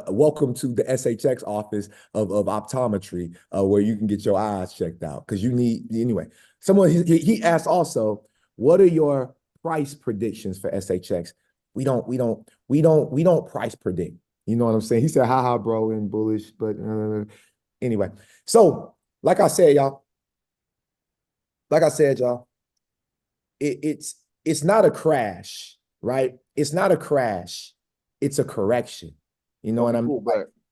welcome to the SHX office of optometry, where you can get your eyes checked out, because you need, anyway. Someone he asked also, what are your price predictions for SHX? We don't price predict. You know what I'm saying? He said, haha, bro, and bullish, but anyway. So, like I said, y'all, it's not a crash, right? It's not a crash. It's a correction. You know what I mean?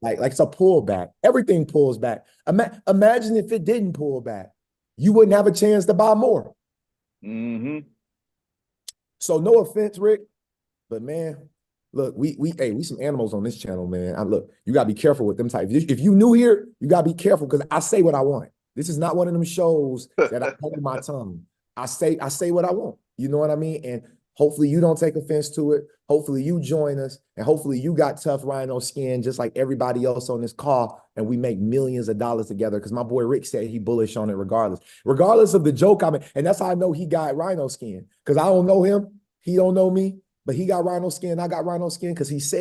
Like it's a pullback. Everything pulls back. Imagine if it didn't pull back. You wouldn't have a chance to buy more. So no offense, Rick, but man, look, we some animals on this channel, man. Look, you gotta be careful with them types. If you new here, you gotta be careful, because I say what I want. This is not one of them shows that I hold my tongue. I say what I want. You know what I mean? And hopefully you don't take offense to it. Hopefully you join us, and hopefully you got tough rhino skin just like everybody else on this call, and we make millions of dollars together, because my boy Rick said he bullish on it regardless of the joke I mean. And that's how I know he got rhino skin, because I don't know him. He don't know me, but he got rhino skin. I got rhino skin, because he's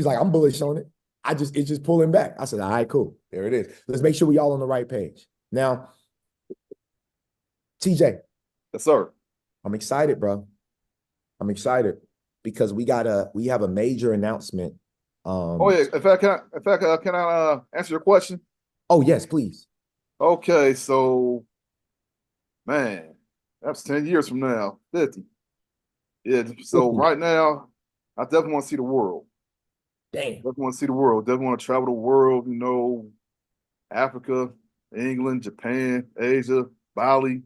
like, I'm bullish on it. It's just pulling back. I said, all right, cool. There it is. Let's make sure we all on the right page. Now, TJ, Yes, sir. I'm excited, bro. I'm excited because we have a major announcement. Oh yeah. Can I answer your question? Oh yes, please. Okay, so man, that's 10 years from now, 50. Yeah. So 50. right now, I definitely want to see the world. Damn. Definitely want to see the world. Definitely want to travel the world. Africa, England, Japan, Asia, Bali.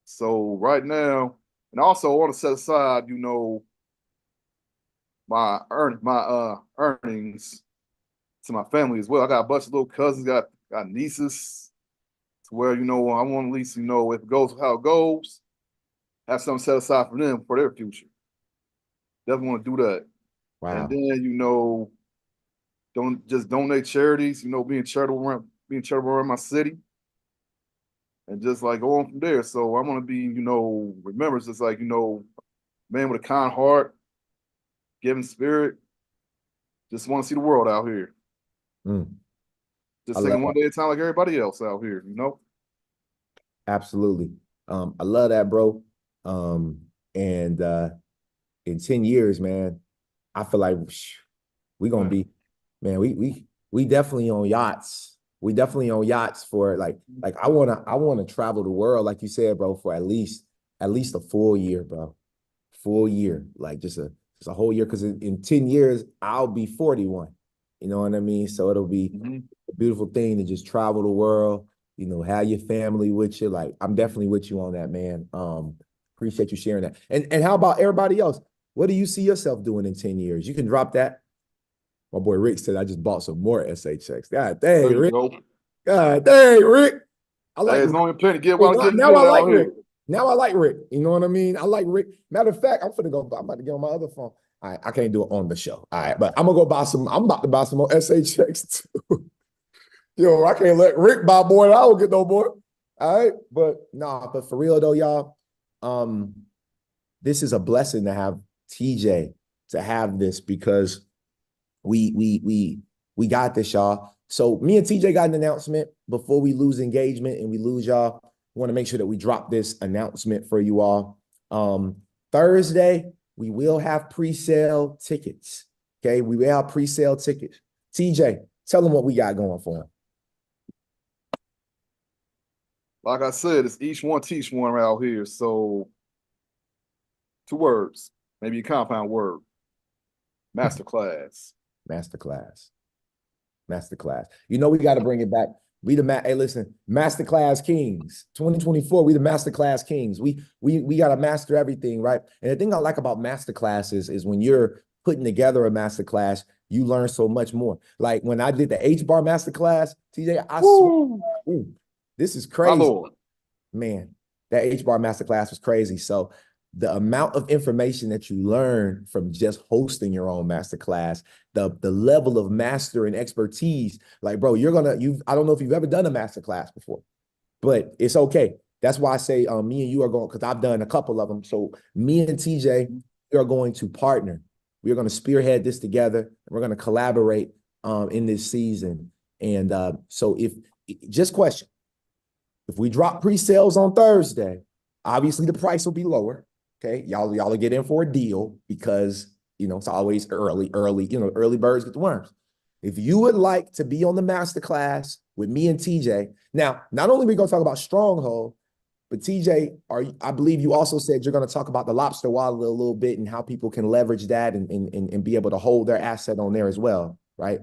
So right now, and also I want to set aside, my earnings to my family as well. I got a bunch of little cousins, got nieces, to where I want at least if it goes how it goes, have something set aside for them for their future. Definitely want to do that, and Wow. then don't just donate charities. Being charitable around my city, and just like go on from there. So I want to be remembered just like man with a kind heart, giving spirit. Just want to see the world out here. Mm, I Just love taking one that. day at a time like everybody else out here. Absolutely. I love that, bro. And in 10 years, man, I feel like we gonna Man. be, man, we definitely on yachts. We definitely on yachts for like I wanna travel the world, like you said, bro, for at least a full year, bro. Full year. Like just a whole year. Cause in 10 years, I'll be 41. You know what I mean? So it'll be Mhm. a beautiful thing to just travel the world, have your family with you. Like I'm definitely with you on that, man. Appreciate you sharing that. And how about everybody else? What do you see yourself doing in 10 years? You can drop that. My boy Rick said I just bought some more SHX. God dang, There you Rick. go. God dang, Rick. I like Hey, it's Rick. only plenty. Get Hey, while now, getting now I good like out Rick. here. Now I like Rick. You know what I mean? I like Rick. Matter of fact, I'm about to get on my other phone. All right, I can't do it on the show. All right, but I'm about to buy some more SHX too. Yo, I can't let Rick buy more. I don't get no more. All right. But for real though, y'all, um, this is a blessing to have TJ to have this because we got this, y'all. So me and TJ got an announcement before we lose engagement and we lose y'all. We want to make sure that we drop this announcement for you all. Thursday, we will have pre-sale tickets. Okay, we will have pre-sale tickets. TJ, tell them what we got going for them. Like I said, it's each one teach one out here. So 2 words, maybe a compound word. Masterclass. Masterclass. Masterclass. We got to bring it back. Hey, listen, Masterclass Kings. 2024, we the Masterclass Kings. We got to master everything, right? And the thing I like about Masterclasses is when you're putting together a Masterclass, you learn so much more. Like when I did the H-bar Masterclass, TJ, I Woo! swear, this is My crazy. Lord. Man, that H-bar Masterclass was crazy. So the amount of information that you learn from just hosting your own masterclass, the level of master and expertise, like, bro, I don't know if you've ever done a masterclass before, but it's okay. That's why I say me and you are going, because I've done a couple of them. So me and TJ, we are going to partner. We are going to spearhead this together. And we're going to collaborate in this season. And so just question, if we drop pre-sales on Thursday, obviously the price will be lower. Okay. Y'all will get in for a deal because it's always early, early birds get the worms. If you would like to be on the masterclass with me and TJ, now not only are we going to talk about Stronghold, but TJ, I believe you also said you're going to talk about the lobster wallet a little bit and how people can leverage that and be able to hold their asset on there as well, right?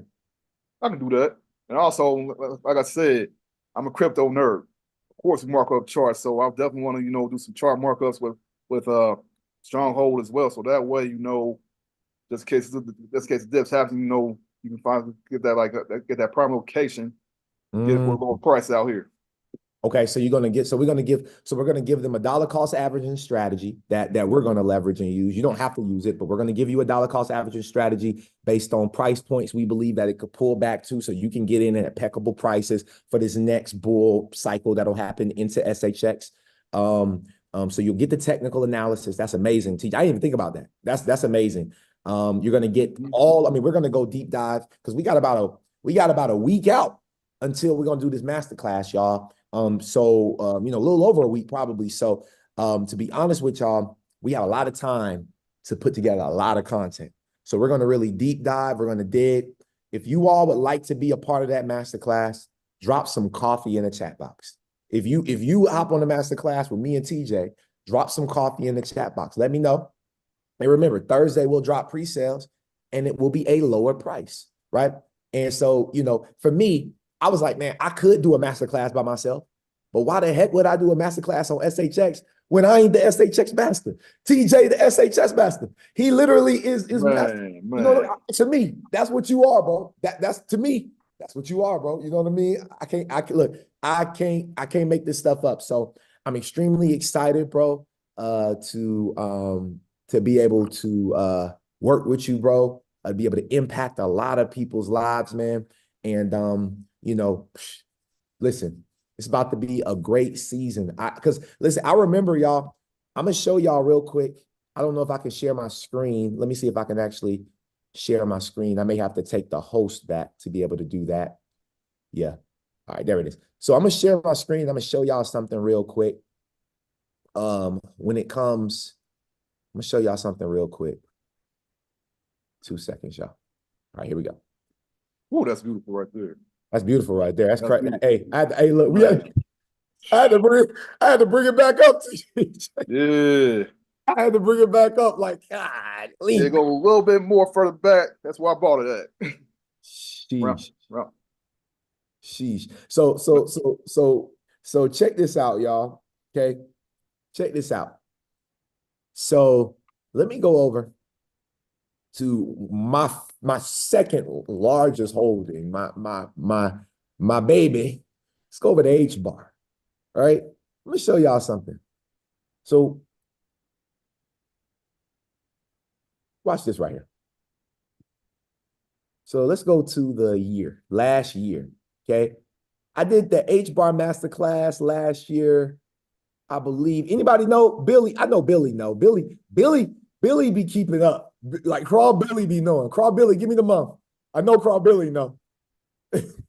I can do that. And also, like I said, I'm a crypto nerd. Of course, we mark up charts, so I definitely want to, do some chart markups with Stronghold as well. So that way, just in case the dips happen, you can finally get that prime location, get it for a lower price out here. Okay, so we're gonna give them a dollar cost averaging strategy that we're gonna leverage and use. You don't have to use it, but we're gonna give you a dollar cost averaging strategy based on price points we believe that it could pull back to, so you can get in at impeccable prices for this next bull cycle that'll happen into SHX. So you'll get the technical analysis. That's amazing. I didn't even think about that. That's amazing. You're gonna get we're gonna go deep dive because we got about a week out until we're gonna do this masterclass, y'all. So you know, a little over a week probably. So to be honest with y'all, we have a lot of time to put together a lot of content. So we're going to really deep dive. We're going to dig. If you all would like to be a part of that masterclass, drop some coffee in the chat box. If you hop on the masterclass with me and TJ, drop some coffee in the chat box. Let me know. And remember, Thursday we'll drop pre-sales and it will be a lower price, right? And so, you know, for me, I was like, man, I could do a masterclass by myself, but why the heck would I do a masterclass on SHX when I ain't the SHX master? TJ, the SHX master. He literally is master. Man, You know, man. to me, that's what you are, bro. That's to me, that's what you are, bro. You know what I mean? I can't make this stuff up. So I'm extremely excited, bro, to be able to work with you, bro, be able to impact a lot of people's lives, man. And you know, listen, it's about to be a great season. Because listen, I remember y'all, I'm gonna show y'all real quick. I don't know if I can share my screen. Let me see if I can actually share my screen. I may have to take the host back to be able to do that. Yeah. All right, there it is. So I'm gonna share my screen. I'm gonna show y'all something real quick. When it comes, I'm gonna show y'all something real quick. 2 seconds, y'all. All right, here we go. Ooh, that's beautiful right there. That's beautiful right there. That's correct. Beautiful. Hey, look, I had to bring it back up to you. Yeah. I had to bring it back up. Like, God, Yeah, go a little bit more further back. That's why I bought it at. Sheesh. Round. Sheesh. So check this out, y'all. Okay. Check this out. So let me go over to my second largest holding, my baby. Let's go over to H bar. All right. Let me show y'all something. So watch this right here. So let's go to the year, last year. Okay. I did the H bar masterclass last year. I believe. Anybody know Billy? I know Billy know. Billy be keeping up. Like Crawl Billy be knowing. Crawl Billy, give me the month. I know Crawl Billy know.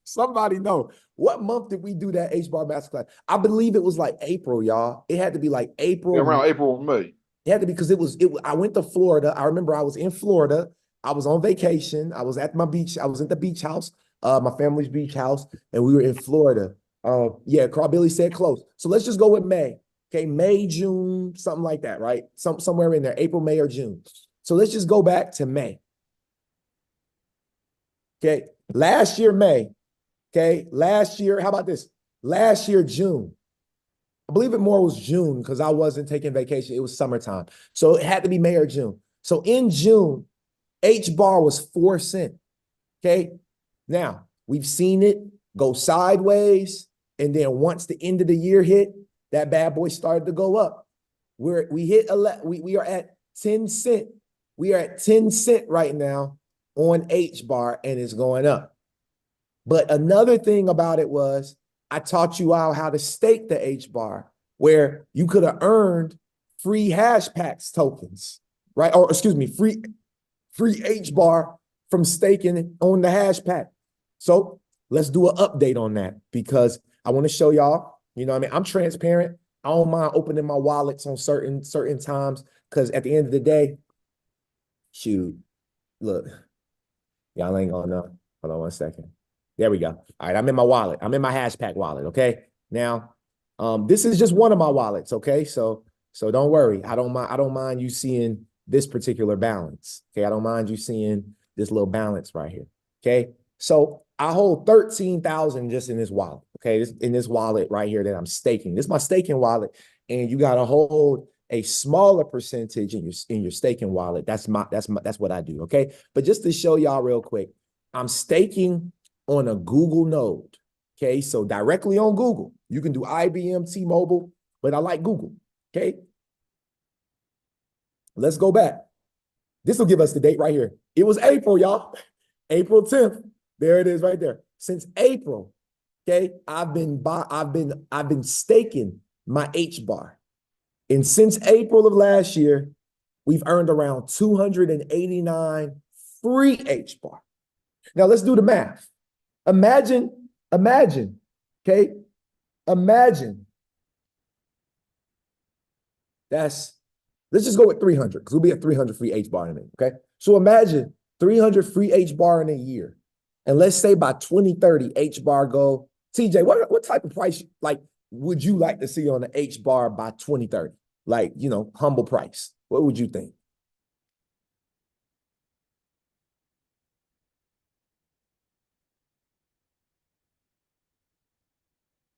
Somebody know. What month did we do that H bar masterclass? I believe it was like April, y'all. It had to be like April. Yeah, around April or May. It had to be because I went to Florida. I remember I was in Florida. I was on vacation. I was at my beach. I was at the beach house, my family's beach house, and we were in Florida. Yeah, Carl Billy said close. So let's just go with May. Okay, May, June, something like that, right? Somewhere in there, April, May, or June. So let's just go back to May. Okay, last year, May. Okay, last year, how about this? Last year, June. I believe it more was June because I wasn't taking vacation. It was summertime. So it had to be May or June. So in June, H bar was 4 cents. Okay. Now we've seen it go sideways. And then once the end of the year hit, that bad boy started to go up. We are at 10 cent. We are at 10 cent right now on H bar and it's going up. But another thing about it was I taught you all how to stake the H bar where you could have earned free hash packs tokens, right? Or excuse me, free H bar from staking on the hash pack. So let's do an update on that because I want to show y'all, you know what I mean? I'm transparent. I don't mind opening my wallets on certain times because at the end of the day, shoot, look, y'all ain't gonna know. Hold on 1 second. There we go. All right, I'm in my wallet. I'm in my hashpack wallet, okay? Now, this is just one of my wallets, okay? So don't worry. I don't mind you seeing this particular balance, okay? I don't mind you seeing this little balance right here, okay? So I hold 13,000 just in this wallet, okay? In this wallet right here that I'm staking. This is my staking wallet, and you got to hold a smaller percentage in your staking wallet. That's what I do, okay? But just to show y'all real quick, I'm staking on a Google node, okay? So directly on Google. You can do IBM, T-Mobile, but I like Google, okay? Let's go back. This will give us the date right here. It was April, y'all. April 10th. There it is right there. Since April, okay, I've been staking my H bar. And since April of last year, we've earned around 289 free H bar. Now let's do the math. Imagine, okay? Imagine let's just go with 300 because we'll be at 300 free H bar in a minute. Okay. So imagine 300 free H bar in a year. And let's say by 2030, H bar go. TJ, what type of price like would you like to see on the H bar by 2030? Like, humble price. What would you think?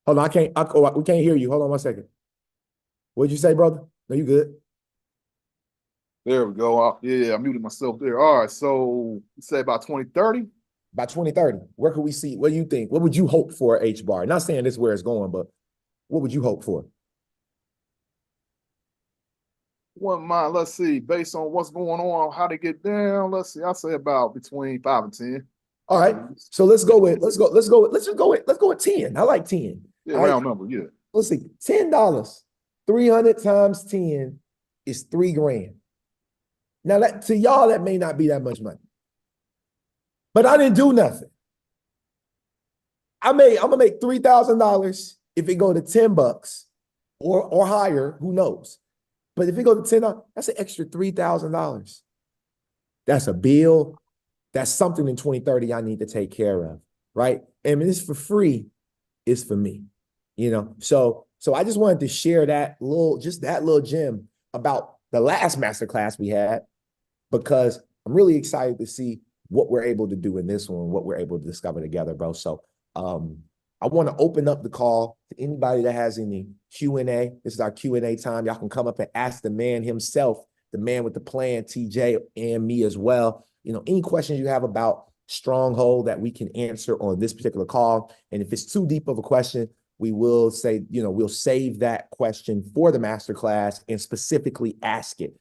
Hold on, we can't hear you. Hold on 1 second. What'd you say, brother? No, you good. There we go. Yeah, I muted myself there. All right, so you say about 2030? By 2030, where could we see? What do you think? What would you hope for H bar? Not saying this is where it's going, but what would you hope for? Let's see, based on what's going on, how to get down. Let's see, I'll say about between 5 and 10. All right. So let's go with 10. I like 10. Yeah, round number, yeah. Let's see. $10. 300 times 10 is $3,000. Now that to y'all, that may not be that much money. But I didn't do nothing. I'm gonna make $3,000 if it go to $10 or higher, who knows? But if it go to $10, that's an extra $3,000. That's a bill. That's something in 2030 I need to take care of, right? And it's for free, it's for me, So I just wanted to share that little gem about the last masterclass we had, because I'm really excited to see what we're able to do in this one, what we're able to discover together, bro. So I want to open up the call to anybody that has any Q&A. This is our Q&A time. Y'all can come up and ask the man himself, the man with the plan, TJ, and me as well. Any questions you have about Stronghold that we can answer on this particular call. And if it's too deep of a question, we will say, we'll save that question for the masterclass and specifically ask it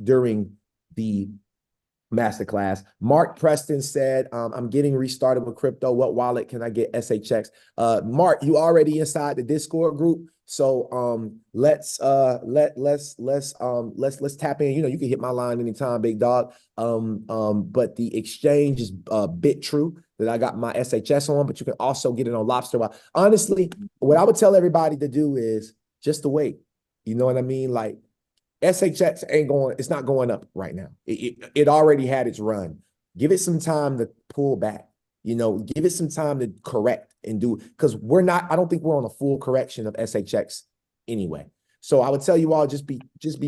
during the masterclass. Mark Preston said, I'm getting restarted with crypto. What wallet can I get SHX? Mark, you already inside the Discord group. So let's tap in. You can hit my line anytime, big dog. But the exchange is BitTrue that I got my SHS on, but you can also get it on Lobster. Honestly, what I would tell everybody to do is just to wait. You know what I mean? Like, SHX it's not going up right now. It already had its run. Give it some time to pull back, give it some time to correct and do, because I don't think we're on a full correction of SHX anyway. So I would tell you all, just be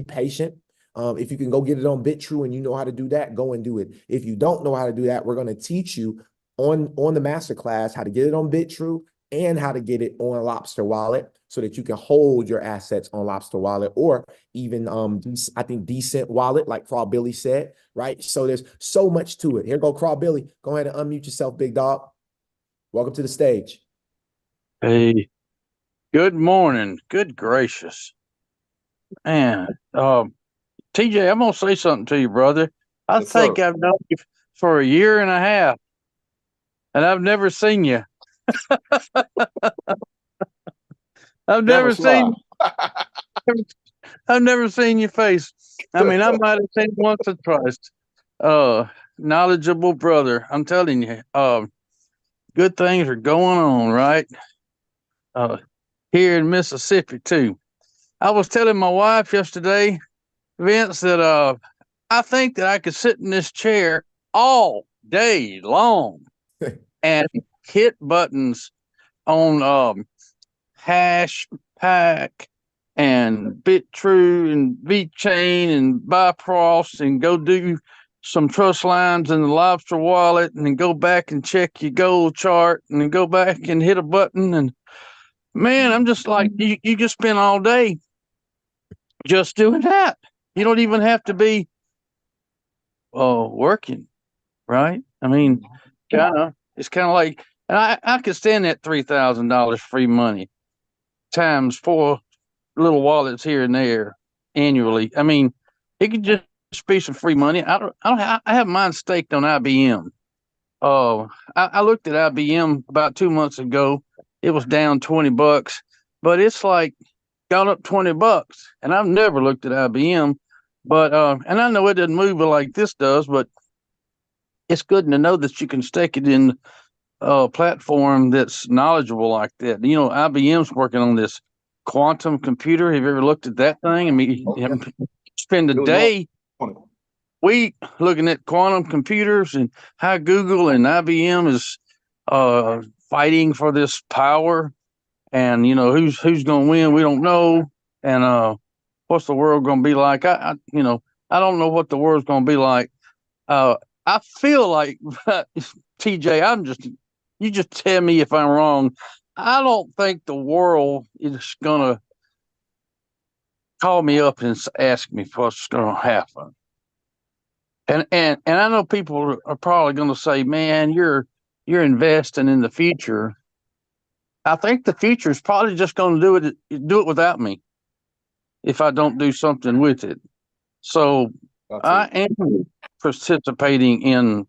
patient. If you can go get it on BitTrue and you know how to do that, go and do it. If you don't know how to do that, we're going to teach you on the masterclass how to get it on BitTrue and how to get it on Lobster Wallet so that you can hold your assets on Lobster Wallet, or even I think Decent Wallet, like Craw Billy said, right? So there's so much to it. Here go Craw Billy. Go ahead and unmute yourself, big dog. Welcome to the stage. Hey, good morning. Good gracious. Man, TJ, I'm gonna say something to you, brother. I Yes, think sir. I've known you for a year and a half, and I've never seen you. I've never seen your face. I mean, I might have seen you once or twice. Knowledgeable brother. I'm telling you, good things are going on, right? Here in Mississippi too. I was telling my wife yesterday, Vince, that I think that I could sit in this chair all day long and hit buttons on hash pack and BitTrue and VChain and Bifrost and go do some trust lines in the Lobster wallet and then go back and check your gold chart and then go back and hit a button. And man, I'm just like, you just spend all day just doing that. You don't even have to be working, right? I mean, it's kind of like, and I could stand that $3,000 free money times 4 little wallets here and there annually. I mean, it could just be some free money. I have mine staked on IBM. I looked at IBM about 2 months ago. It was down $20, but it's like gone up $20, and I've never looked at IBM. But and I know it doesn't move like this does, but it's good to know that you can stake it in platform that's knowledgeable like that. You know, IBM's working on this quantum computer. Have you ever looked at that thing? I mean, Oh, yeah. spend a Really day, on it. week looking at quantum computers and how Google and IBM is fighting for this power. And you know who's going to win, we don't know. And what's the world going to be like? I don't know what the world's going to be like. I feel like TJ, you just tell me if I'm wrong. I don't think the world is going to call me up and ask me what's going to happen. And I know people are probably going to say, "Man, you're investing in the future." I think the future is probably just going to do it without me if I don't do something with it. So I am participating in.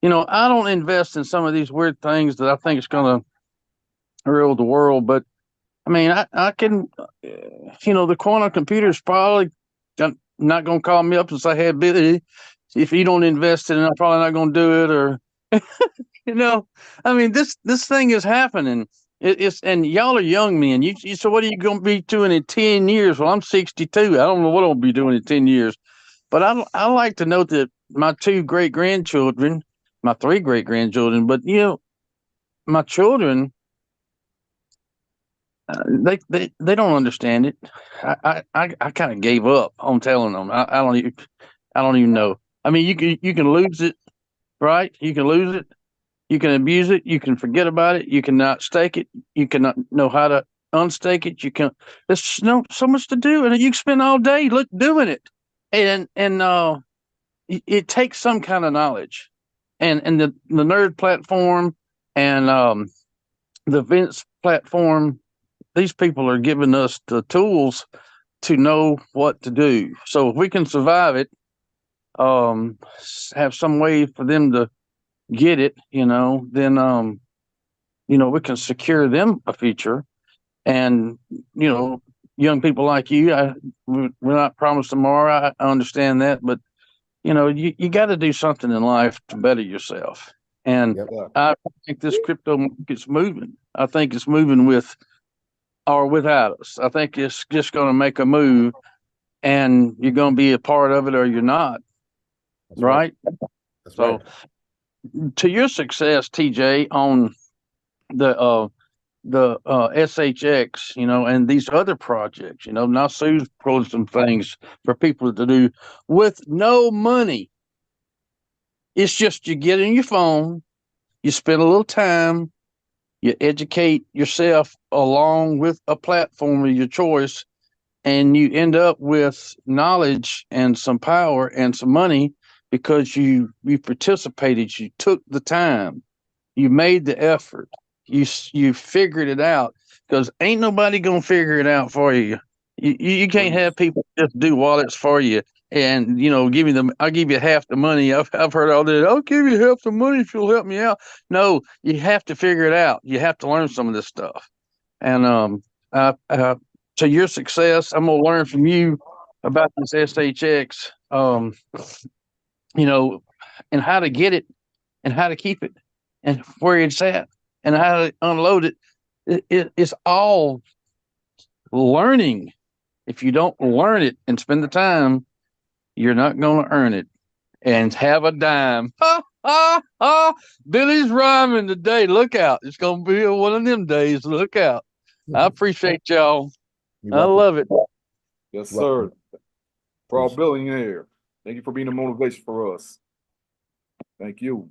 I don't invest in some of these weird things that I think is going to rule the world, but I mean, I can, the quantum computer is probably not going to call me up and say, "Hey, Billy, if you don't invest in it, I'm probably not going to do it." Or, I mean, this thing is happening. And y'all are young men. So what are you going to be doing in 10 years? Well, I'm 62. I don't know what I'll be doing in 10 years, but I like to know that my 2 great grandchildren, my 3 great grandchildren, but my children, they don't understand it. I kind of gave up on telling them. I don't even know. I mean, you can lose it, right? You can lose it. You can abuse it. You can forget about it. You cannot stake it. You cannot know how to unstake it. You can. There's so much to do, and you can spend all day doing it. And it takes some kind of knowledge, and the nerd platform and the Vince platform. These people are giving us the tools to know what to do. So if we can survive it, have some way for them to get it, then we can secure them a future. And young people like you, we're not promised tomorrow. I understand that, but you got to do something in life to better yourself. And Yep. I think this crypto market's moving. I think it's moving with or without us. I think it's just going to make a move, and you're going to be a part of it or you're not. That's right? That's So, right. to your success, TJ, on the SHX, and these other projects, now Sue's pulling some things for people to do with no money. It's just you get in your phone, you spend a little time, you educate yourself along with a platform of your choice, and you end up with knowledge and some power and some money because you participated, you took the time, you made the effort, you figured it out, because ain't nobody gonna figure it out for you. You can't have people just do wallets for you and give me I'll give you half the money. I've heard all that. I'll give you half the money if you'll help me out. No, you have to figure it out. You have to learn some of this stuff. And to your success, I'm gonna learn from you about this SHX. And how to get it, and how to keep it, and where it's at, and how to unload it. It's all learning. If you don't learn it and spend the time, you're not going to earn it and have a dime. Ha, ha, ha. Billy's rhyming today. Look out. It's going to be one of them days. Look out. I appreciate y'all. I love it. Yes, You're welcome. sir. Proud billionaire. Thank you for being a motivation for us. Thank you.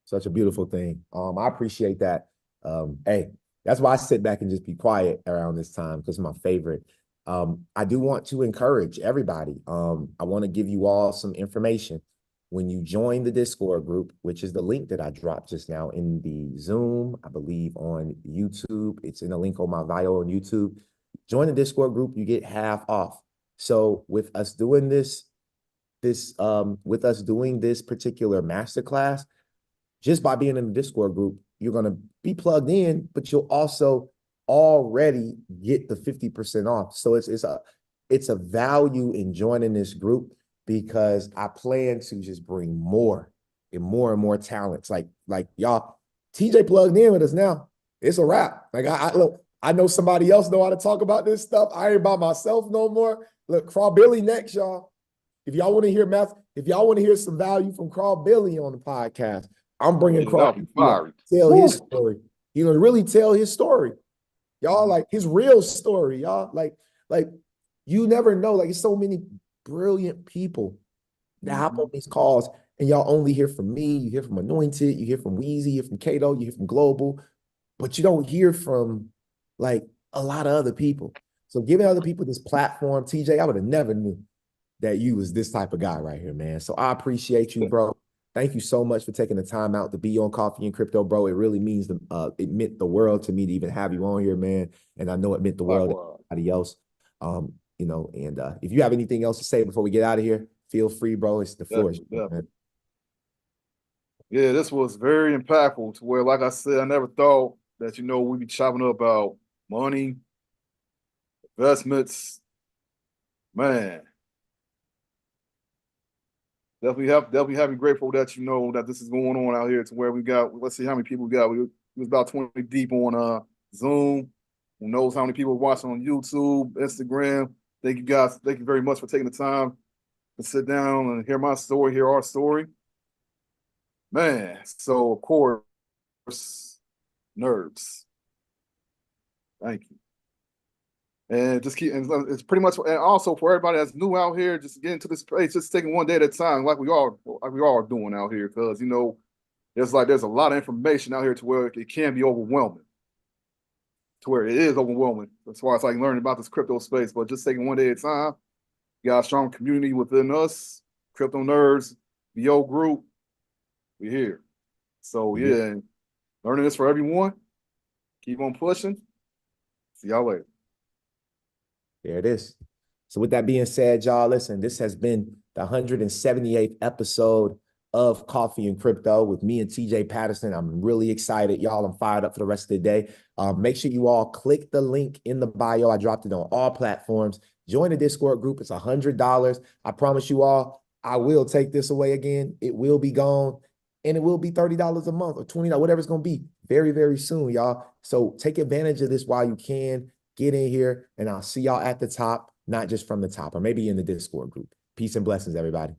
Such a beautiful thing. I appreciate that. Hey, that's why I sit back and just be quiet around this time, because it's my favorite. I do want to encourage everybody. I want to give you all some information. When you join the Discord group, which is the link that I dropped just now in the Zoom, I believe on YouTube, it's in the link on my bio on YouTube. Join the Discord group, you get half off. So with us doing this particular masterclass, just by being in the Discord group, you're going to be plugged in, but you'll also already get the 50% off. So it's a value in joining this group, because I plan to just bring more and more talents. Like y'all, TJ plugged in with us now. It's a wrap. Like look, I know somebody else know how to talk about this stuff. I ain't by myself no more. Look, Crawl Billy next, y'all. If y'all want to hear math, if y'all want to hear some value from Crawl Billy on the podcast, I'm bringing Crawl that'll be fire. tell his story. You know, really tell his story. Y'all, like his real story, y'all. Like you never know. Like, it's so many brilliant people that hop on these calls, and y'all only hear from me. You hear from Anointed, you hear from Weezy, you hear from Cato, you hear from Global, but you don't hear from like a lot of other people. So giving other people this platform, TJ, I would have never knew that you was this type of guy right here, man. So I appreciate you, bro. Thank you so much for taking the time out to be on Coffee and Crypto, bro. It really means it meant the world to me to even have you on here, man. And I know it meant the world to everybody else. You know, and if you have anything else to say before we get out of here, feel free, bro. It's the floor. Yeah, this was very impactful to where, like I said, I never thought that, you know, we'd be chopping up about money, investments. Man. Definitely have to be grateful that, you know, that this is going on out here to where we got, let's see how many people we got. We was about 20 deep on Zoom. Who knows how many people watching on YouTube, Instagram. Thank you guys. Thank you very much for taking the time to sit down and hear my story, hear our story. Man, so of course, nerds. Thank you. And just keep, and it's pretty much, and also for everybody that's new out here, just get into this space, just taking one day at a time, like we all are doing out here, because, you know, there's a lot of information out here to where it can be overwhelming, to where it is overwhelming as far as like learning about this crypto space. But just taking one day at a time, you got a strong community within us, crypto nerds, BO group, we're here. So yeah, learning this for everyone. Keep on pushing. See y'all later. There it is. So with that being said, y'all, listen, this has been the 178th episode of Coffee and Crypto with me and TJ Patterson. I'm really excited, y'all. I'm fired up for the rest of the day. Make sure you all click the link in the bio. I dropped it on all platforms. Join the Discord group. It's $100. I promise you all, I will take this away again. It will be gone, and it will be $30 a month or $20, whatever it's going to be very, very soon, y'all. So take advantage of this while you can. Get in here, and I'll see y'all at the top, not just from the top, or maybe in the Discord group. Peace and blessings, everybody.